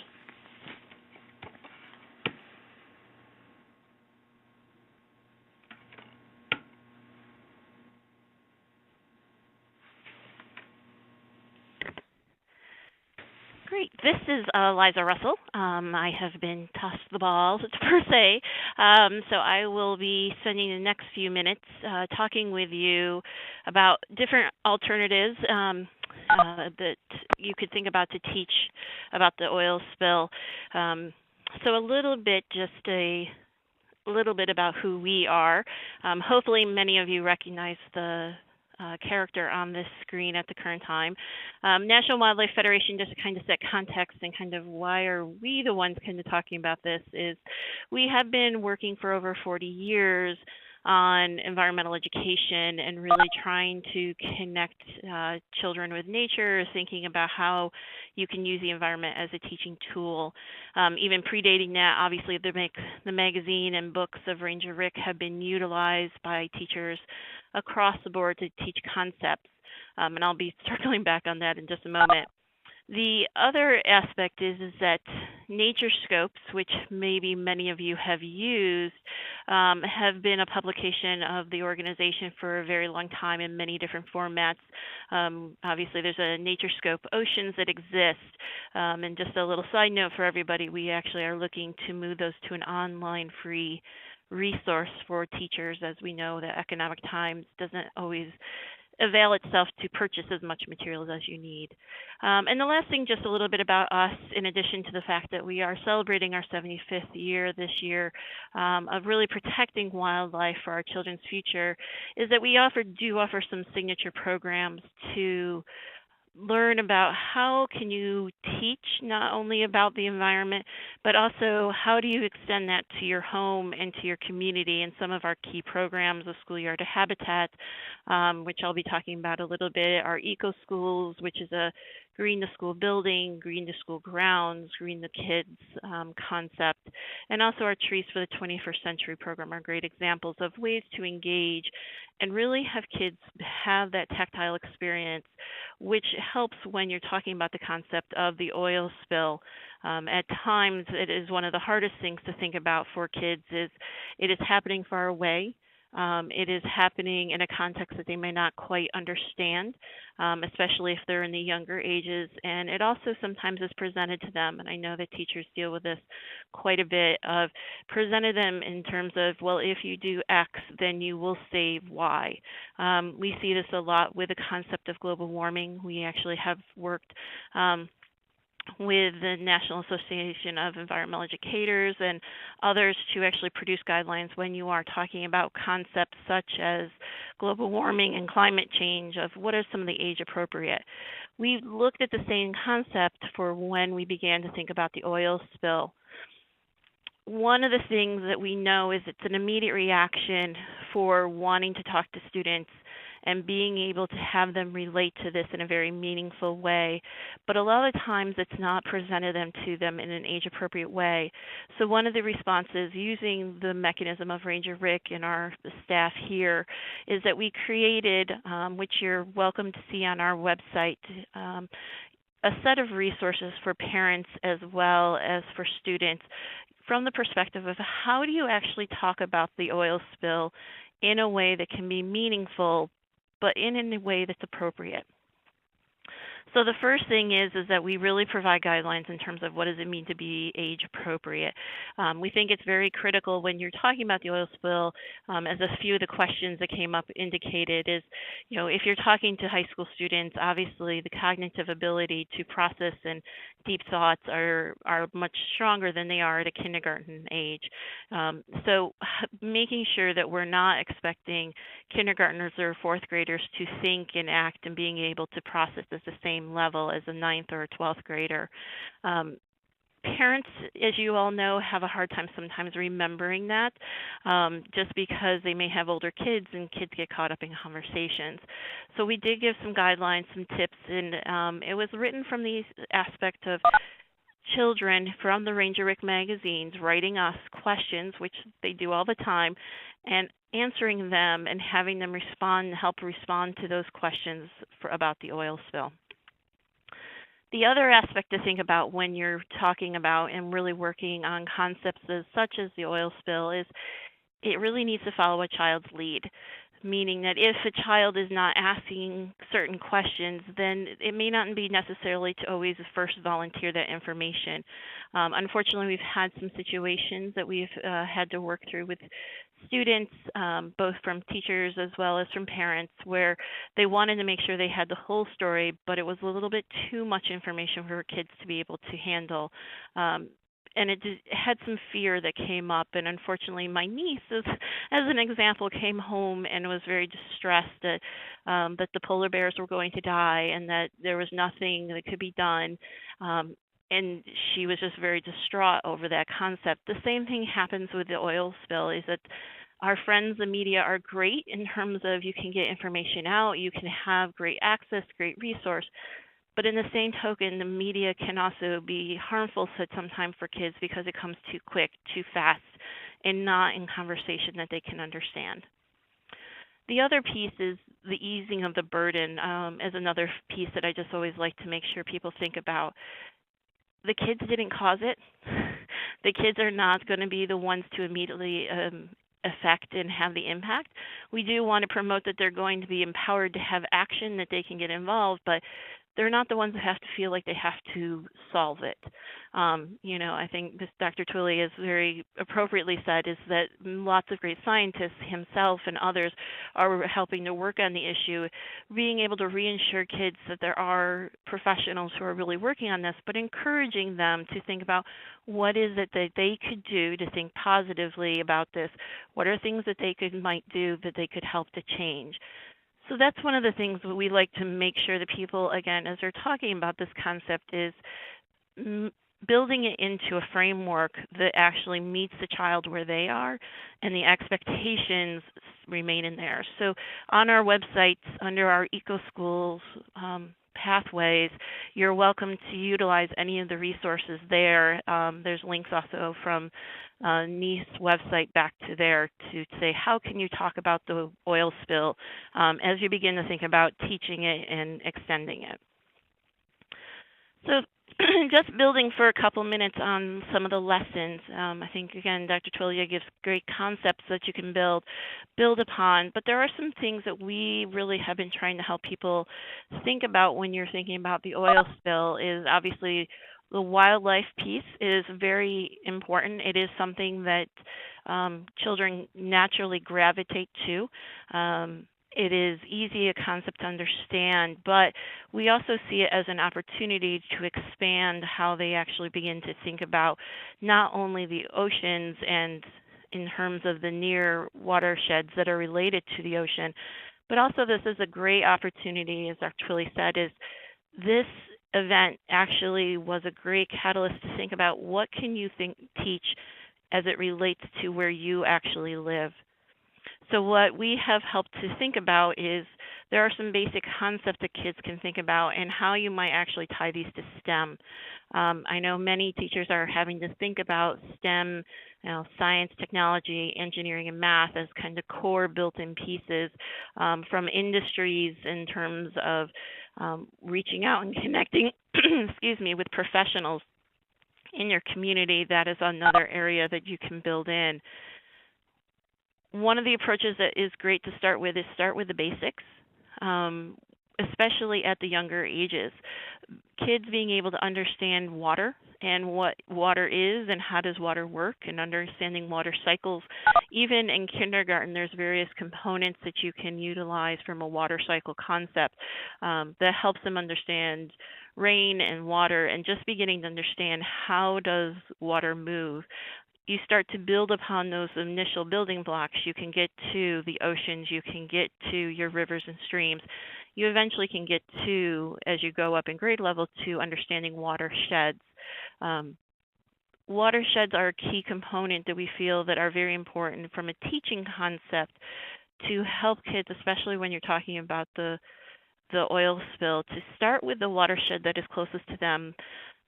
Great. This is Eliza Russell. I have been tossed the ball, per se, so I will be spending the next few minutes talking with you about different alternatives that you could think about to teach about the oil spill. So a little bit about who we are. Hopefully many of you recognize the character on this screen at the current time. National Wildlife Federation, just to kind of set context and kind of why are we the ones kind of talking about this, is we have been working for over 40 years on environmental education and really trying to connect children with nature, thinking about how you can use the environment as a teaching tool. Even predating that, obviously the magazine and books of Ranger Rick have been utilized by teachers across the board to teach concepts, and I'll be circling back on that in just a moment. The other aspect is that Nature Scopes, which maybe many of you have used, have been a publication of the organization for a very long time in many different formats. Obviously, there's a Nature Scope Oceans that exists, and just a little side note for everybody, we actually are looking to move those to an online free resource for teachers, as we know that economic times doesn't always avail itself to purchase as much materials as you need. And the last thing, just a little bit about us, in addition to the fact that we are celebrating our 75th year this year of really protecting wildlife for our children's future, is that we do offer some signature programs to learn about how can you teach not only about the environment, but also how do you extend that to your home and to your community. And some of our key programs, the Schoolyard to Habitat, which I'll be talking about a little bit, our Eco Schools, which is a green to school building, green to school grounds, green to kids concept, and also our Trees for the 21st Century program are great examples of ways to engage and really have kids have that tactile experience, which helps when you're talking about the concept of the oil spill. At times, it is one of the hardest things to think about for kids is it is happening far away. It is happening in a context that they may not quite understand, especially if they're in the younger ages. And it also sometimes is presented to them, and I know that teachers deal with this quite a bit, of presented them in terms of, well, if you do X, then you will save Y. We see this a lot with the concept of global warming. We actually have worked with the National Association of Environmental Educators and others to actually produce guidelines when you are talking about concepts such as global warming and climate change, of what are some of the age appropriate. We looked at the same concept for when we began to think about the oil spill. One of the things that we know is it's an immediate reaction for wanting to talk to students and being able to have them relate to this in a very meaningful way. But a lot of times it's not presented to them in an age-appropriate way. So one of the responses using the mechanism of Ranger Rick and our staff here is that we created, which you're welcome to see on our website, a set of resources for parents as well as for students from the perspective of how do you actually talk about the oil spill in a way that can be meaningful, but in a way that's appropriate. So the first thing is that we really provide guidelines in terms of what does it mean to be age appropriate. We think it's very critical when you're talking about the oil spill, as a few of the questions that came up indicated is, if you're talking to high school students, obviously the cognitive ability to process and deep thoughts are much stronger than they are at a kindergarten age. So making sure that we're not expecting kindergartners or fourth graders to think and act and being able to process at the same level as a ninth or a 12th grader. Parents, as you all know, have a hard time sometimes remembering that, just because they may have older kids and kids get caught up in conversations. So we did give some guidelines, some tips, and it was written from the aspect of children from the Ranger Rick magazines writing us questions, which they do all the time, and answering them and having them help respond to those questions about the oil spill. The other aspect to think about when you're talking about and really working on concepts such as the oil spill is it really needs to follow a child's lead, meaning that if a child is not asking certain questions, then it may not be necessarily to always first volunteer that information. Unfortunately, we've had some situations that we've had to work through with students, both from teachers as well as from parents, where they wanted to make sure they had the whole story, but it was a little bit too much information for kids to be able to handle. And it had some fear that came up, and unfortunately my niece, as an example, came home and was very distressed that the polar bears were going to die and that there was nothing that could be done. And she was just very distraught over that concept. The same thing happens with the oil spill, is that our friends, the media, are great in terms of you can get information out, you can have great access, great resource. But in the same token, the media can also be harmful sometimes for kids because it comes too quick, too fast, and not in conversation that they can understand. The other piece is the easing of the burden, as another piece that I just always like to make sure people think about. The kids didn't cause it. The kids are not going to be the ones to immediately affect and have the impact. We do want to promote that they're going to be empowered to have action, that they can get involved, but they're not the ones that have to feel like they have to solve it. I think this Dr. Twilley has very appropriately said is that lots of great scientists, himself and others, are helping to work on the issue, being able to reassure kids that there are professionals who are really working on this, but encouraging them to think about what is it that they could do to think positively about this. What are things that they might do that they could help to change? So that's one of the things that we like to make sure that people, again, as they're talking about this concept, is building it into a framework that actually meets the child where they are and the expectations remain in there. So on our websites, under our EcoSchools pathways, you're welcome to utilize any of the resources there. There's links also from NIST website back to there to say how can you talk about the oil spill as you begin to think about teaching it and extending it. So just building for a couple minutes on some of the lessons. I think, again, Dr. Twilley gives great concepts that you can build upon, but there are some things that we really have been trying to help people think about when you're thinking about the oil spill. Is obviously the wildlife piece is very important. It is something that children naturally gravitate to. It is easy a concept to understand, but we also see it as an opportunity to expand how they actually begin to think about not only the oceans and in terms of the near watersheds that are related to the ocean, but also this is a great opportunity, as Dr. Twilley said, is this event actually was a great catalyst to think about what can you teach as it relates to where you actually live. So what we have helped to think about is there are some basic concepts that kids can think about and how you might actually tie these to STEM. I know many teachers are having to think about STEM, science, technology, engineering, and math as kind of core built-in pieces from industries in terms of reaching out and connecting, with professionals in your community. That is another area that you can build in. One of the approaches that is great to start with is start with the basics. especially at the younger ages. Kids being able to understand water and what water is and how does water work and understanding water cycles. Even in kindergarten, there's various components that you can utilize from a water cycle concept that helps them understand rain and water and just beginning to understand how does water move. You start to build upon those initial building blocks. You can get to the oceans, you can get to your rivers and streams. You eventually can get to, as you go up in grade level, to understanding watersheds. Watersheds are a key component that we feel that are very important from a teaching concept to help kids, especially when you're talking about the oil spill, to start with the watershed that is closest to them.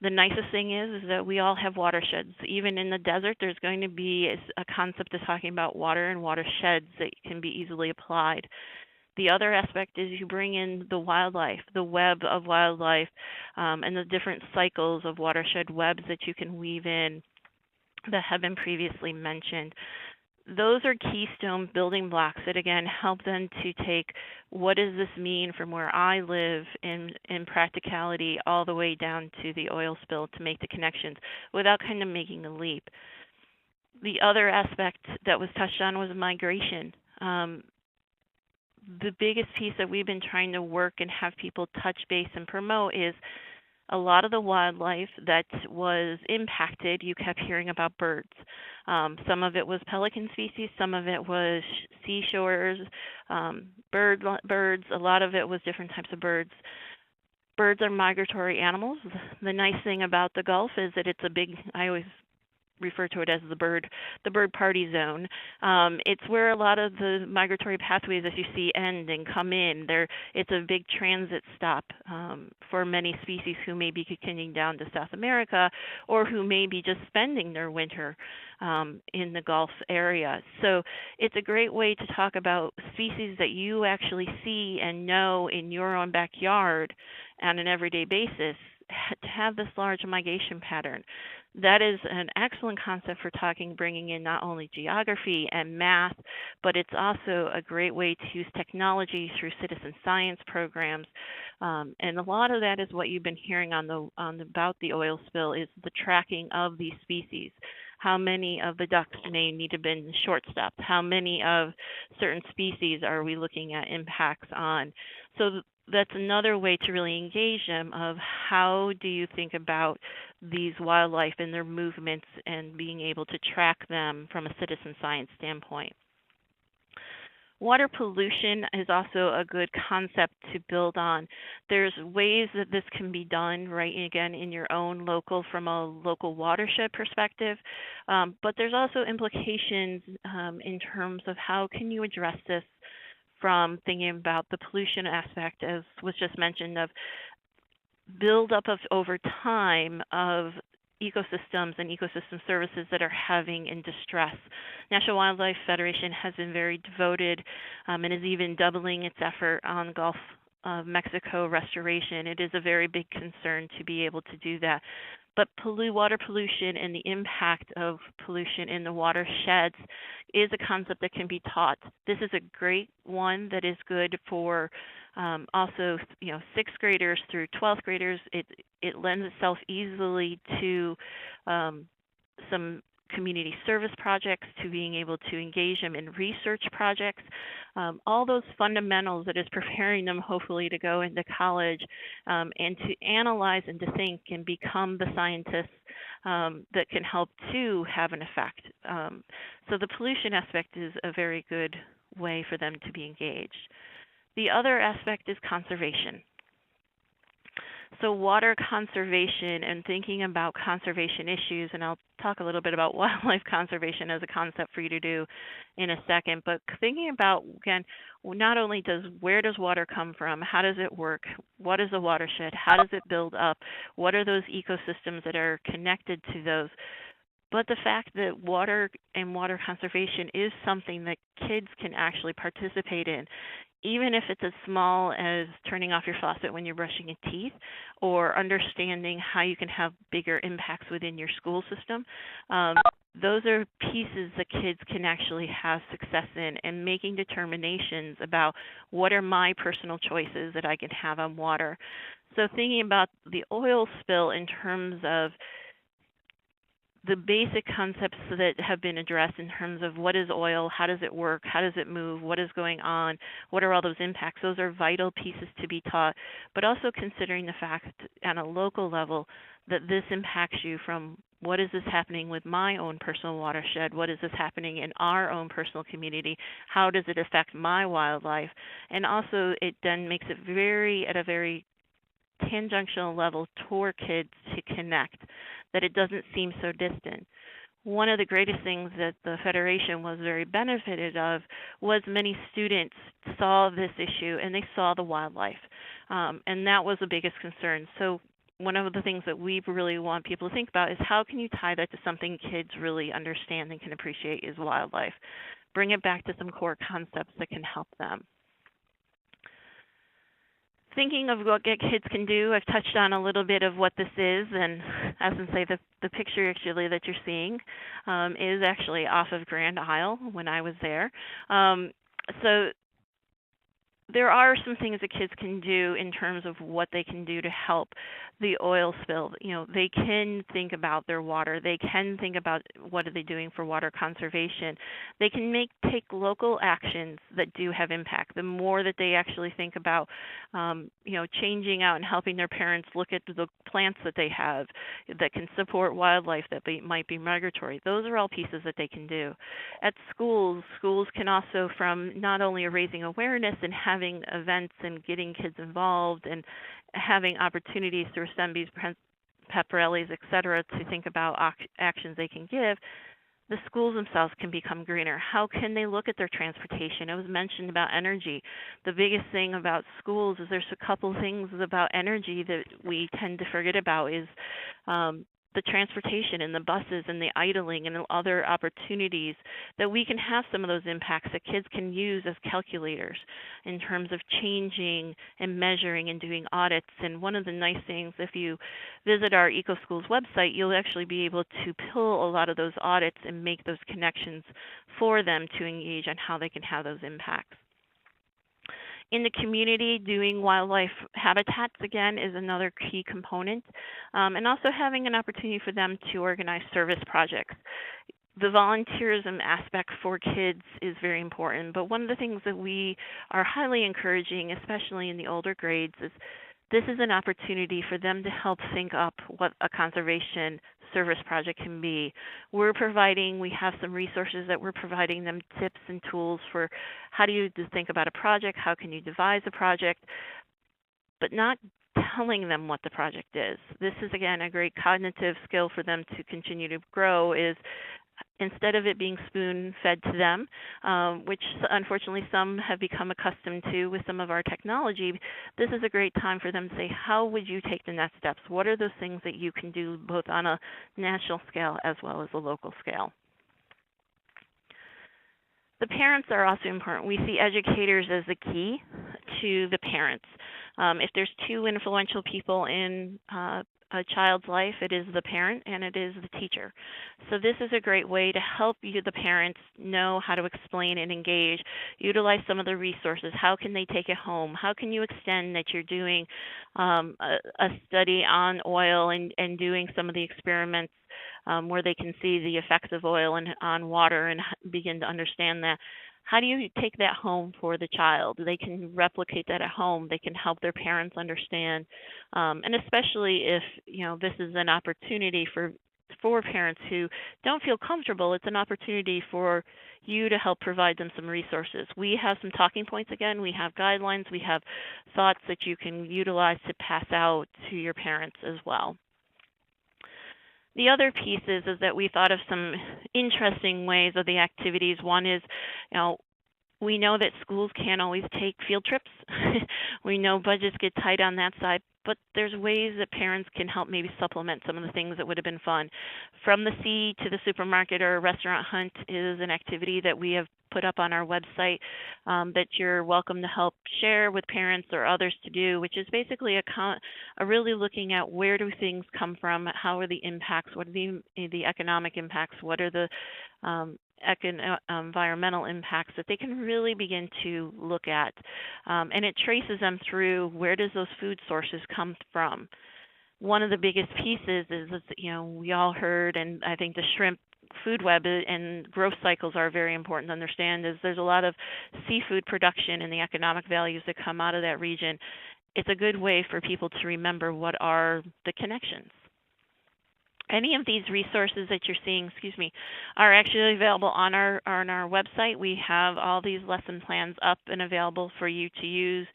The nicest thing is that we all have watersheds. Even in the desert, there's going to be a concept of talking about water and watersheds that can be easily applied. The other aspect is you bring in the wildlife, the web of wildlife, and the different cycles of watershed webs that you can weave in that have been previously mentioned. Those are keystone building blocks that, again, help them to take what does this mean from where I live in practicality all the way down to the oil spill to make the connections without kind of making a leap. The other aspect that was touched on was migration. The biggest piece that we've been trying to work and have people touch base and promote is a lot of the wildlife that was impacted. You kept hearing about birds. Some of it was pelican species, some of it was seashores, birds. A lot of it was different types of birds. Birds are migratory animals. The nice thing about the Gulf is that it's a big, I always refer to it as the bird party zone. It's where a lot of the migratory pathways that you see end and come in. It's a big transit stop for many species who may be continuing down to South America or who may be just spending their winter in the Gulf area. So it's a great way to talk about species that you actually see and know in your own backyard on an everyday basis to have this large migration pattern. That is an excellent concept for bringing in not only geography and math, but it's also a great way to use technology through citizen science programs. And a lot of that is what you've been hearing about the oil spill is the tracking of these species. How many of the ducks may need to have been short stopped? How many of certain species are we looking at impacts on? So that's another way to really engage them of how do you think about these wildlife and their movements and being able to track them from a citizen science standpoint. Water pollution is also a good concept to build on. There's ways that this can be done, right, again, in your own from a local watershed perspective, but there's also implications in terms of how can you address this from thinking about the pollution aspect, as was just mentioned, of build up of over time of ecosystems and ecosystem services that are having in distress. National Wildlife Federation has been very devoted and is even doubling its effort on Gulf of Mexico restoration. It is a very big concern to be able to do that. But water pollution and the impact of pollution in the watersheds is a concept that can be taught. This is a great one that is good for also, sixth graders through 12th graders. It lends itself easily to some community service projects, to being able to engage them in research projects, all those fundamentals that is preparing them hopefully to go into college and to analyze and to think and become the scientists that can help to have an effect. So the pollution aspect is a very good way for them to be engaged. The other aspect is conservation. So water conservation and thinking about conservation issues, and I'll talk a little bit about wildlife conservation as a concept for you to do in a second, but thinking about, again, not only where does water come from, how does it work, what is a watershed, how does it build up, what are those ecosystems that are connected to those, but the fact that water and water conservation is something that kids can actually participate in. Even if it's as small as turning off your faucet when you're brushing your teeth, or understanding how you can have bigger impacts within your school system, those are pieces that kids can actually have success in, and making determinations about what are my personal choices that I can have on water. So thinking about the oil spill in terms of the basic concepts that have been addressed in terms of what is oil, how does it work, how does it move, what is going on, what are all those impacts. Those are vital pieces to be taught, but also considering the fact at a local level that this impacts you from what is this happening with my own personal watershed, what is this happening in our own personal community, how does it affect my wildlife, and also it then makes it at a very tangential level toward kids to connect, that it doesn't seem so distant. One of the greatest things that the Federation was very benefited of was many students saw this issue and they saw the wildlife, and that was the biggest concern. So one of the things that we really want people to think about is how can you tie that to something kids really understand and can appreciate is wildlife. Bring it back to some core concepts that can help them. Thinking of what kids can do, I've touched on a little bit of what this is, and as I say, the picture actually that you're seeing is actually off of Grand Isle when I was there. So there are some things that kids can do in terms of what they can do to help the oil spill. You know, they can think about their water. They can think about what are they doing for water conservation. They can take local actions that do have impact. The more that they actually think about, changing out and helping their parents look at the plants that they have that can support wildlife that might be migratory. Those are all pieces that they can do. At schools can also, from not only raising awareness and having events and getting kids involved and having opportunities through assemblies, pep rallies, et cetera, to think about actions they can give, the schools themselves can become greener. How can they look at their transportation? It was mentioned about energy. The biggest thing about schools is there's a couple things about energy that we tend to forget about is the transportation and the buses and the idling and other opportunities that we can have some of those impacts that kids can use as calculators in terms of changing and measuring and doing audits. And one of the nice things, if you visit our EcoSchools website, you'll actually be able to pull a lot of those audits and make those connections for them to engage on how they can have those impacts. In the community, doing wildlife habitats, again, is another key component, and also having an opportunity for them to organize service projects. The volunteerism aspect for kids is very important, but one of the things that we are highly encouraging, especially in the older grades, is this is an opportunity for them to help think up what a conservation service project can be. We have some resources that we're providing them, tips and tools for how do you think about a project, how can you devise a project, but not telling them what the project is. This is, again, a great cognitive skill for them to continue to grow, is instead of it being spoon-fed to them, which unfortunately some have become accustomed to with some of our technology, this is a great time for them to say, how would you take the next steps? What are those things that you can do both on a national scale as well as a local scale? The parents are also important. We see educators as the key to the parents. If there's two influential people in a child's life, it is the parent and it is the teacher. So this is a great way to help you, the parents, know how to explain and engage, utilize some of the resources. How can they take it home? How can you extend that you're doing a study on oil and doing some of the experiments where they can see the effects of oil on water and begin to understand that? How do you take that home for the child? They can replicate that at home. They can help their parents understand, and especially if this is an opportunity for parents who don't feel comfortable. It's an opportunity for you to help provide them some resources. We have some talking points again. We have guidelines. We have thoughts that you can utilize to pass out to your parents as well. The other piece is that we thought of some interesting ways of the activities. One is, we know that schools can't always take field trips. We know budgets get tight on that side. but there's ways that parents can help maybe supplement some of the things that would have been fun. From the sea to the supermarket or a restaurant hunt is an activity that we have put up on our website that you're welcome to help share with parents or others to do, which is basically a really looking at where do things come from, how are the impacts, what are the economic impacts, what are the environmental impacts that they can really begin to look at. And it traces them through where does those food sources come from. One of the biggest pieces is, we all heard, and I think the shrimp food web and growth cycles are very important to understand, is there's a lot of seafood production and the economic values that come out of that region. It's a good way for people to remember what are the connections. Any of these resources that you're seeing, are actually available on our website. We have all these lesson plans up and available for you to use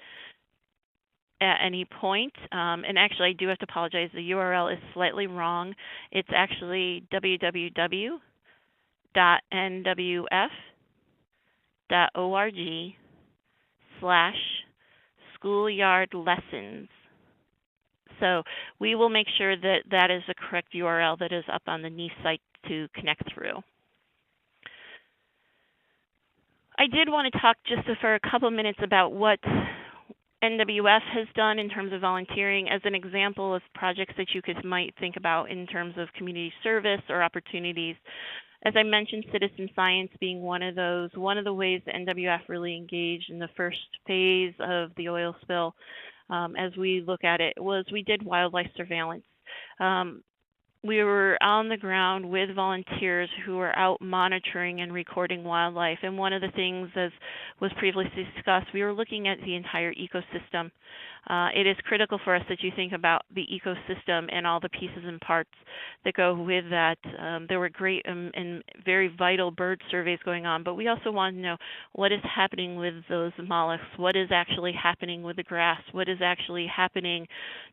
at any point. And actually, I do have to apologize. The URL is slightly wrong. It's actually www.nwf.org/schoolyardlessons. So we will make sure that that is the correct URL that is up on the NIES site to connect through. I did want to talk just for a couple minutes about what NWF has done in terms of volunteering as an example of projects that you might think about in terms of community service or opportunities. As I mentioned, citizen science being one of those. One of the ways the NWF really engaged in the first phase of the oil spill, as we look at it, was we did wildlife surveillance. We were on the ground with volunteers who were out monitoring and recording wildlife. And one of the things, as was previously discussed, we were looking at the entire ecosystem. It is critical for us that you think about the ecosystem and all the pieces and parts that go with that. There were great and very vital bird surveys going on, but we also wanted to know what is happening with those mollusks, what is actually happening with the grass, what is actually happening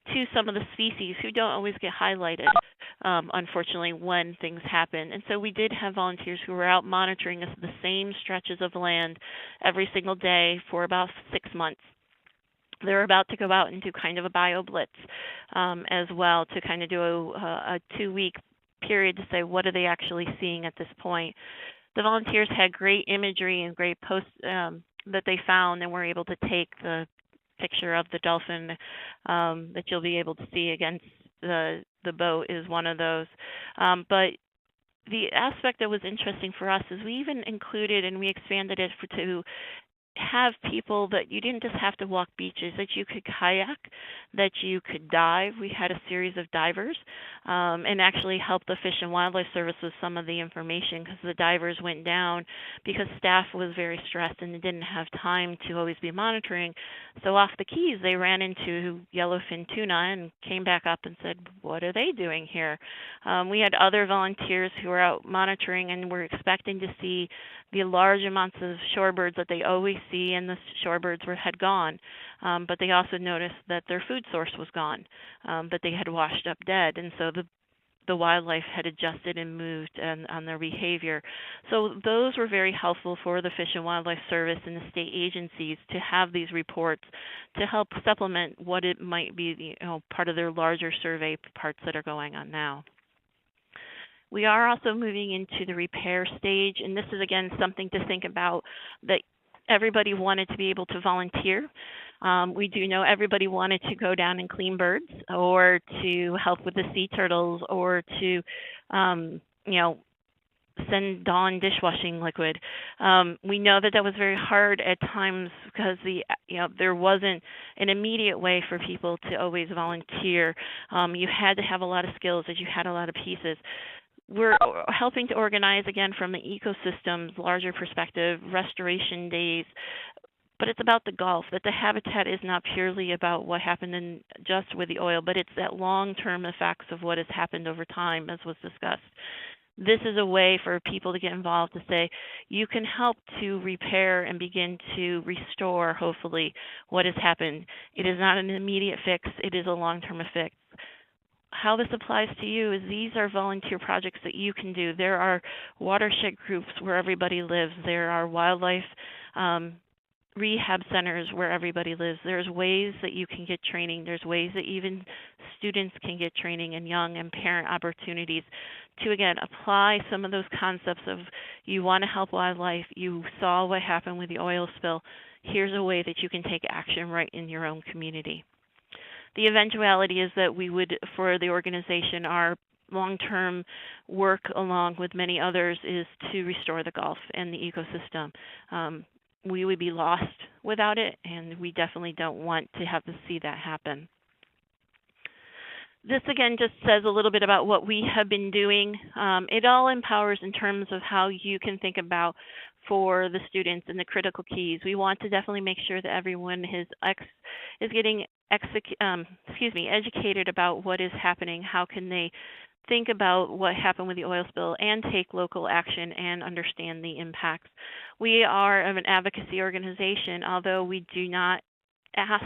to some of the species who don't always get highlighted, unfortunately, when things happen. And so we did have volunteers who were out monitoring us the same stretches of land every single day for about 6 months. They're about to go out and do kind of a bio blitz as well, to kind of do a 2-week period to say what are they actually seeing at this point. The volunteers had great imagery and great posts that they found, and were able to take the picture of the dolphin that you'll be able to see against the boat is one of those. But the aspect that was interesting for us is we even included and we expanded it to have people that you didn't just have to walk beaches, that you could kayak, that you could dive. We had a series of divers and actually helped the Fish and Wildlife Service with some of the information, because the divers went down because staff was very stressed and they didn't have time to always be monitoring. So off the Keys, they ran into yellowfin tuna and came back up and said, what are they doing here? We had other volunteers who were out monitoring and were expecting to see the large amounts of shorebirds that they always see, and the shorebirds had gone. But they also noticed that their food source was gone, that they had washed up dead, and so the wildlife had adjusted and moved on their behavior. So those were very helpful for the Fish and Wildlife Service and the state agencies to have these reports to help supplement what it might be, part of their larger survey parts that are going on now. We are also moving into the repair stage, and this is, again, something to think about, that everybody wanted to be able to volunteer. We do know everybody wanted to go down and clean birds, or to help with the sea turtles, or to, send Dawn dishwashing liquid. We know that was very hard at times because there wasn't an immediate way for people to always volunteer. You had to have a lot of skills, as you had a lot of pieces. We're helping to organize, again, from the ecosystem's larger perspective, restoration days, but it's about the Gulf, that the habitat is not purely about what happened just with the oil, but it's that long-term effects of what has happened over time, as was discussed. This is a way for people to get involved, to say, you can help to repair and begin to restore, hopefully, what has happened. It is not an immediate fix, it is a long-term fix. How this applies to you is these are volunteer projects that you can do. There are watershed groups where everybody lives. There are wildlife rehab centers where everybody lives. There's ways that you can get training. There's ways that even students can get training and young and parent opportunities to, again, apply some of those concepts of you want to help wildlife, you saw what happened with the oil spill, here's a way that you can take action right in your own community. The eventuality is that we would, for the organization, our long-term work along with many others is to restore the Gulf and the ecosystem. We would be lost without it, and we definitely don't want to have to see that happen. This, again, just says a little bit about what we have been doing. It all empowers in terms of how you can think about for the students and the critical keys. We want to definitely make sure that everyone is getting educated about what is happening, how can they think about what happened with the oil spill and take local action and understand the impacts. We are an advocacy organization, although we do not ask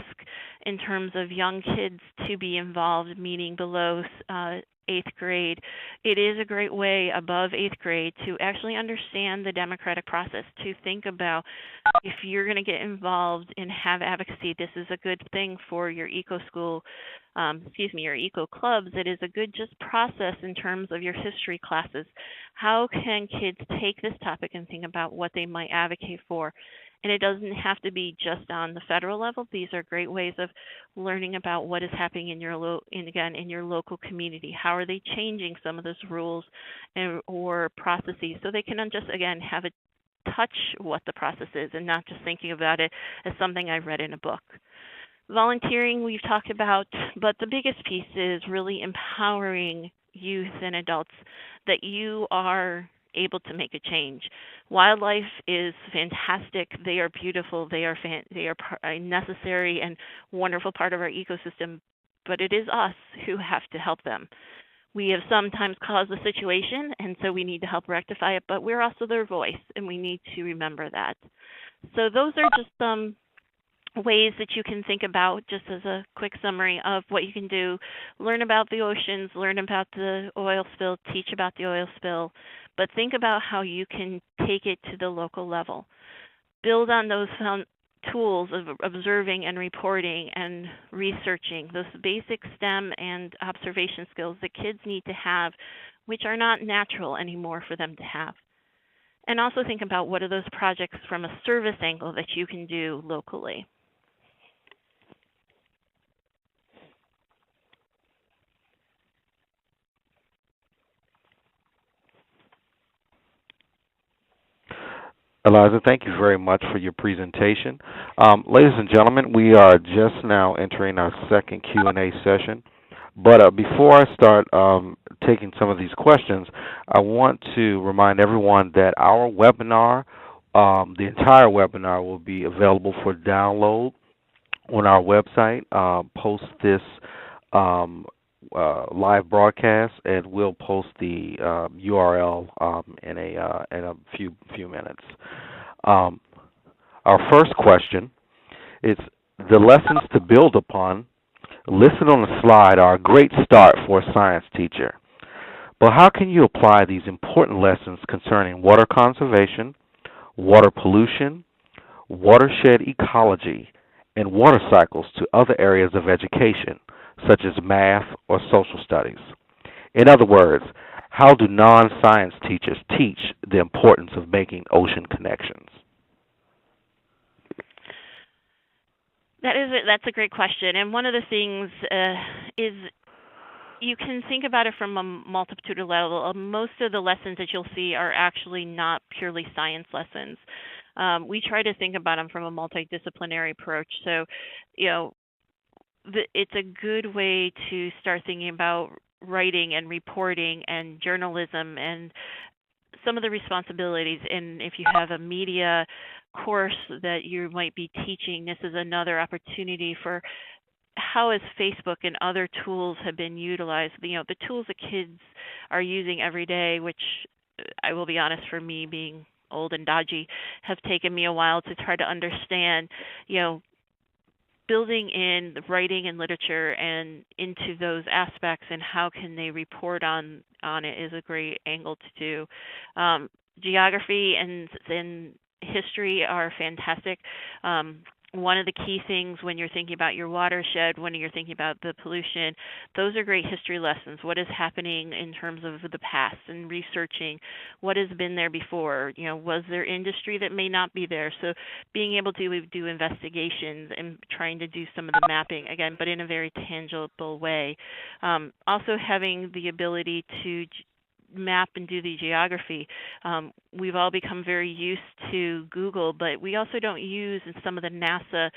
in terms of young kids to be involved, meaning below 8th grade. It is a great way above 8th grade to actually understand the democratic process, to think about if you're going to get involved and have advocacy, this is a good thing for your eco-school, your eco-clubs. It is a good just process in terms of your history classes. How can kids take this topic and think about what they might advocate for? And it doesn't have to be just on the federal level. These are great ways of learning about what is happening in your in your local community. How are they changing some of those rules or processes so they can just, again, have a touch what the process is and not just thinking about it as something I read in a book. Volunteering we've talked about, but the biggest piece is really empowering youth and adults that you are able to make a change. Wildlife is fantastic. They are beautiful. They are a necessary and wonderful part of our ecosystem, but it is us who have to help them. We have sometimes caused the situation, and so we need to help rectify it, but we're also their voice, and we need to remember that. So those are just some ways that you can think about, just as a quick summary of what you can do. Learn about the oceans, learn about the oil spill, teach about the oil spill, but think about how you can take it to the local level. Build on those tools of observing and reporting and researching, those basic STEM and observation skills that kids need to have, which are not natural anymore for them to have. And also think about what are those projects from a service angle that you can do locally. Eliza, thank you very much for your presentation. Ladies and gentlemen, we are just now entering our second Q&A session. But before I start taking some of these questions, I want to remind everyone that our webinar, the entire webinar, will be available for download on our website post this live broadcast, and we'll post the URL in a few minutes. Our first question is: the lessons to build upon listed on the slide are a great start for a science teacher. But how can you apply these important lessons concerning water conservation, water pollution, watershed ecology, and water cycles to other areas of education, such as math or social studies? In other words, how do non-science teachers teach the importance of making ocean connections? That's a great question. And one of the things is you can think about it from a multitude of levels. Most of the lessons that you'll see are actually not purely science lessons. We try to think about them from a multidisciplinary approach. So, it's a good way to start thinking about writing and reporting and journalism and some of the responsibilities. And if you have a media course that you might be teaching, this is another opportunity for how has Facebook and other tools have been utilized. The tools that kids are using every day, which I will be honest, for me being old and dodgy, have taken me a while to try to understand, building in the writing and literature and into those aspects and how can they report on it is a great angle to do. Geography and history are fantastic. One of the key things when you're thinking about your watershed, when you're thinking about the pollution, those are great history lessons. What is happening in terms of the past and researching what has been there before? Was there industry that may not be there? So being able to do investigations and trying to do some of the mapping, again, but in a very tangible way. Also having the ability to map and do the geography. We've all become very used to Google, but we also don't use in some of the NASA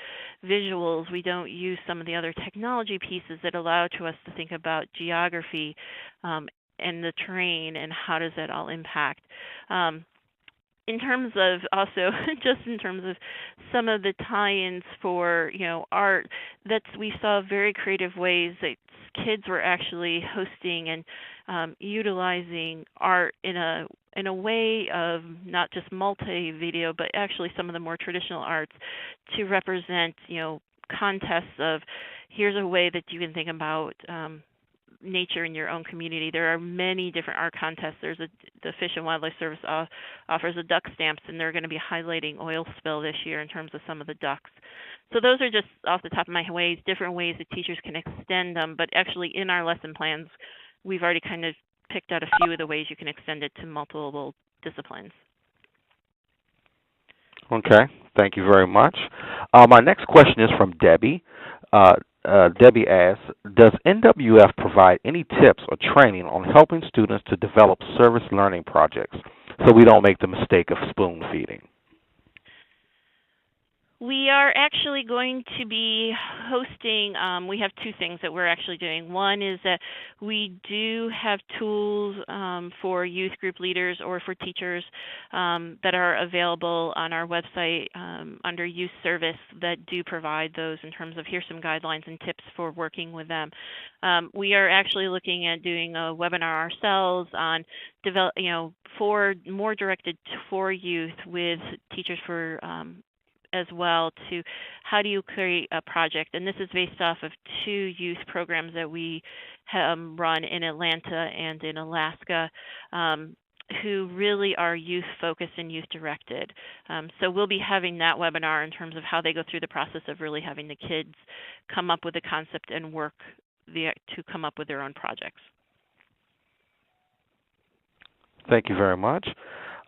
visuals, we don't use some of the other technology pieces that allow to us to think about geography and the terrain and how does that all impact. In terms of also, just in terms of some of the tie-ins for, art, we saw very creative ways that kids were actually hosting and utilizing art in a way of not just multi-video, but actually some of the more traditional arts to represent, contests of here's a way that you can think about nature in your own community. There are many different art contests. The Fish and Wildlife Service offers a duck stamps, and they're going to be highlighting oil spill this year in terms of some of the ducks. So those are just off the top of my head different ways that teachers can extend them, but actually in our lesson plans, we've already kind of picked out a few of the ways you can extend it to multiple disciplines. Okay, thank you very much. My next question is from Debbie. Debbie asks, does NWF provide any tips or training on helping students to develop service learning projects so we don't make the mistake of spoon feeding? We are actually going to be hosting, we have two things that we're actually doing. One is that we do have tools for youth group leaders or for teachers that are available on our website under youth service that do provide those in terms of here's some guidelines and tips for working with them. We are actually looking at doing a webinar ourselves on for more directed for youth with teachers for as well to how do you create a project. And this is based off of two youth programs that we run in Atlanta and in Alaska who really are youth-focused and youth-directed. So we'll be having that webinar in terms of how they go through the process of really having the kids come up with a concept and work to come up with their own projects. Thank you very much.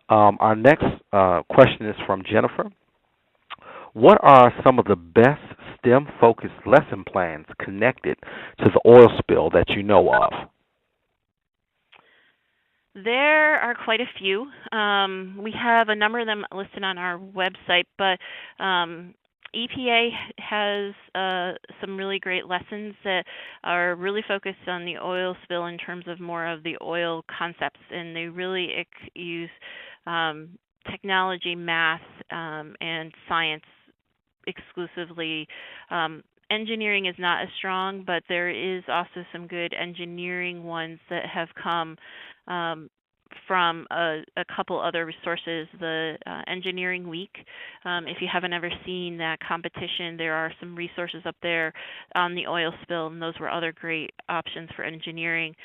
Our next question is from Jennifer. What are some of the best STEM-focused lesson plans connected to the oil spill that you know of? There are quite a few. We have a number of them listed on our website, but EPA has some really great lessons that are really focused on the oil spill in terms of more of the oil concepts, and they really use technology, math, and science exclusively. Engineering is not as strong, but there is also some good engineering ones that have come from a couple other resources. The Engineering Week, if you haven't ever seen that competition, there are some resources up there on the oil spill, and those were other great options for engineering.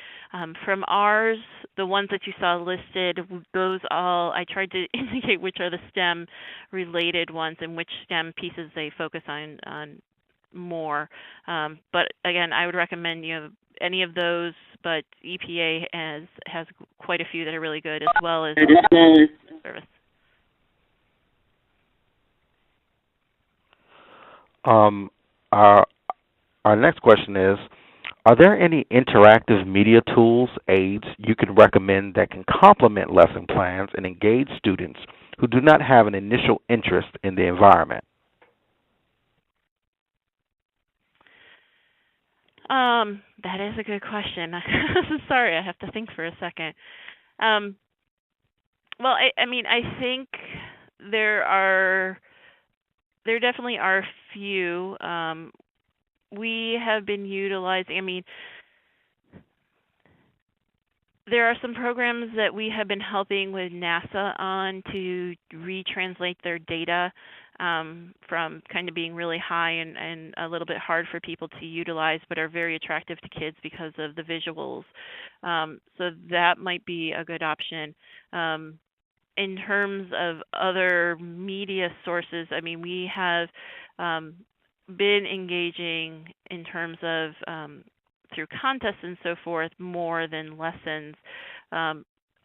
From ours, the ones that you saw listed, those all, I tried to indicate which are the STEM-related ones and which STEM pieces they focus on more. But again, I would recommend any of those, but EPA has quite a few that are really good, as well as service. Our next question is, are there any interactive media tools, aids you can recommend that can complement lesson plans and engage students who do not have an initial interest in the environment? That is a good question. Sorry, I have to think for a second. Well, I think there definitely are a few. We have been utilizing, there are some programs that we have been helping with NASA on to retranslate their data from kind of being really high and a little bit hard for people to utilize, but are very attractive to kids because of the visuals. So that might be a good option. in terms of other media sources, I mean, we have been engaging in terms of through contests and so forth more than lessons,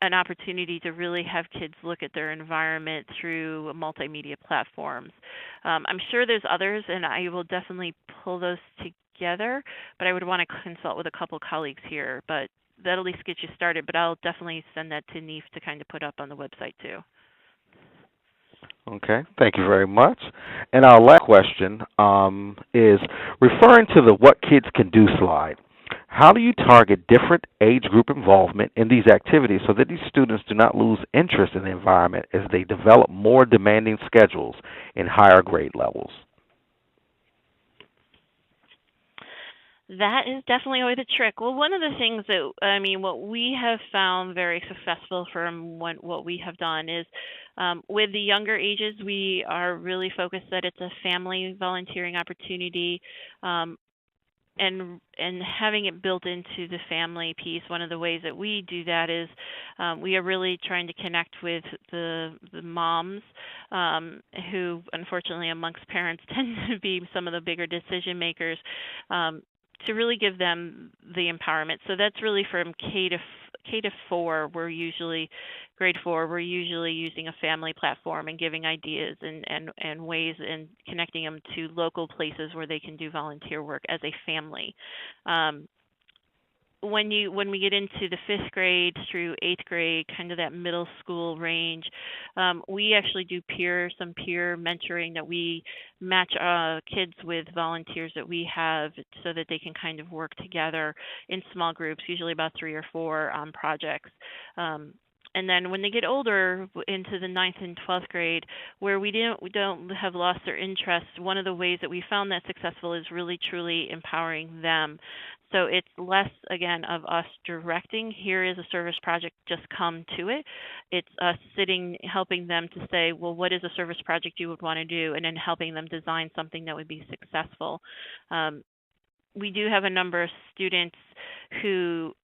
an opportunity to really have kids look at their environment through multimedia platforms. I'm sure there's others, and I will definitely pull those together, but I would want to consult with a couple colleagues here. But that'll at least get you started, but I'll definitely send that to Neef to kind of put up on the website too. Okay, thank you very much. And our last question is referring to the What Kids Can Do slide. How do you target different age group involvement in these activities so that these students do not lose interest in the environment as they develop more demanding schedules in higher grade levels? That is definitely always a trick. Well, one of the things that, I mean, what we have found very successful from what we have done is with the younger ages, we are really focused that it's a family volunteering opportunity, and having it built into the family piece. One of the ways that we do that is we are really trying to connect with the moms who, unfortunately, amongst parents tend to be some of the bigger decision makers, to really give them the empowerment. So that's really from K to 4. Grade 4, we're usually using a family platform and giving ideas and ways and connecting them to local places where they can do volunteer work as a family. When we get into the 5th grade through 8th grade, kind of that middle school range, we actually do some peer mentoring that we match kids with volunteers that we have so that they can kind of work together in small groups, usually about 3 or 4 on projects. And then when they get older into the 9th and 12th grade, where we don't have lost their interest, one of the ways that we found that successful is really truly empowering them. So it's less, again, of us directing, here is a service project, just come to it. It's us helping them to say, well, what is a service project you would want to do, and then helping them design something that would be successful. We do have a number of students who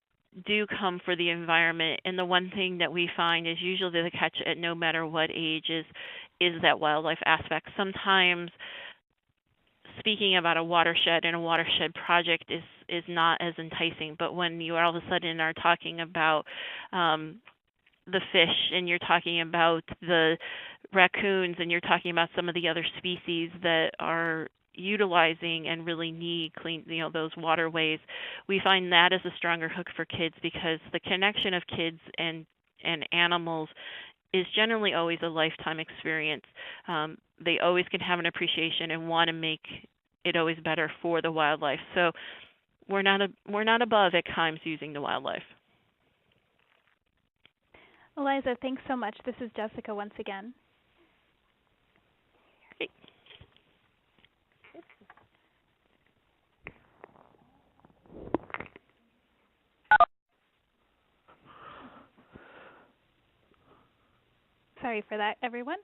do come for the environment, and the one thing that we find is usually the catch at no matter what age is that wildlife aspect. Sometimes speaking about a watershed and a watershed project is not as enticing, but when you all of a sudden are talking about the fish, and you're talking about the raccoons, and you're talking about some of the other species that are utilizing and really need clean, those waterways, we find that is a stronger hook for kids, because the connection of kids and animals is generally always a lifetime experience. They always can have an appreciation and want to make it always better for the wildlife. So we're not above at times using the wildlife. Eliza, thanks so much. This is Jessica once again. Great. Sorry for that, everyone.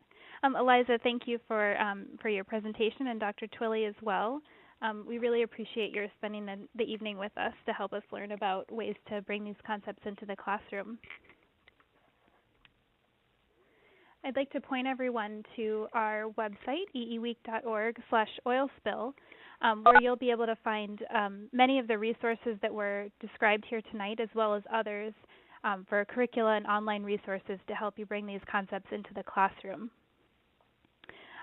Eliza, thank you for your presentation, and Dr. Twilley as well. We really appreciate your spending the evening with us to help us learn about ways to bring these concepts into the classroom. I'd like to point everyone to our website, eeweek.org/oilspill, where you'll be able to find many of the resources that were described here tonight, as well as others for curricula and online resources to help you bring these concepts into the classroom.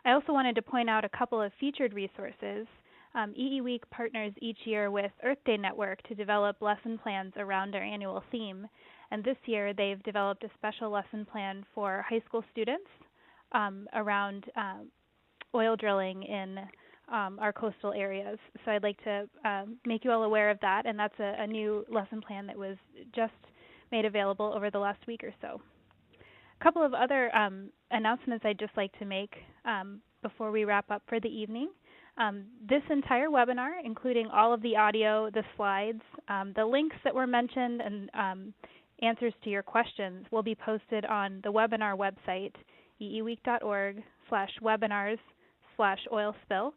I also wanted to point out a couple of featured resources. EE Week partners each year with Earth Day Network to develop lesson plans around our annual theme. And this year they've developed a special lesson plan for high school students around oil drilling in our coastal areas. So I'd like to make you all aware of that, and that's a new lesson plan that was just made available over the last week or so. A couple of other announcements I'd just like to make before we wrap up for the evening. This entire webinar, including all of the audio, the slides, the links that were mentioned, and answers to your questions will be posted on the webinar website, eeweek.org/webinars/oilspill.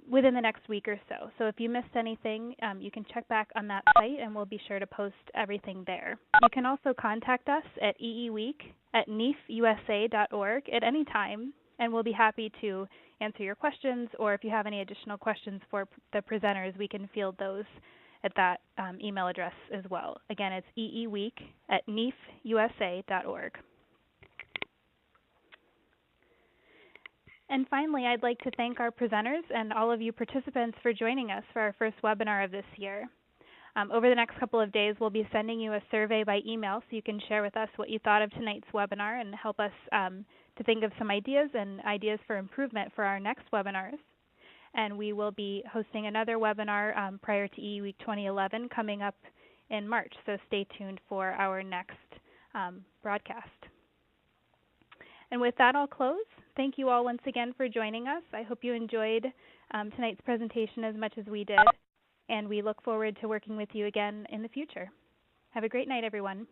within the next week or so. So if you missed anything, you can check back on that site and we'll be sure to post everything there. You can also contact us at eeweek@nefusa.org at any time, and we'll be happy to answer your questions, or if you have any additional questions for the presenters, we can field those at that email address as well. Again, it's eeweek@nefusa.org. And finally, I'd like to thank our presenters and all of you participants for joining us for our first webinar of this year. Over the next couple of days, we'll be sending you a survey by email so you can share with us what you thought of tonight's webinar and help us to think of some ideas and ideas for improvement for our next webinars. And we will be hosting another webinar prior to EE Week 2011 coming up in March, so stay tuned for our next broadcast. And with that, I'll close. Thank you all once again for joining us. I hope you enjoyed tonight's presentation as much as we did, and we look forward to working with you again in the future. Have a great night, everyone.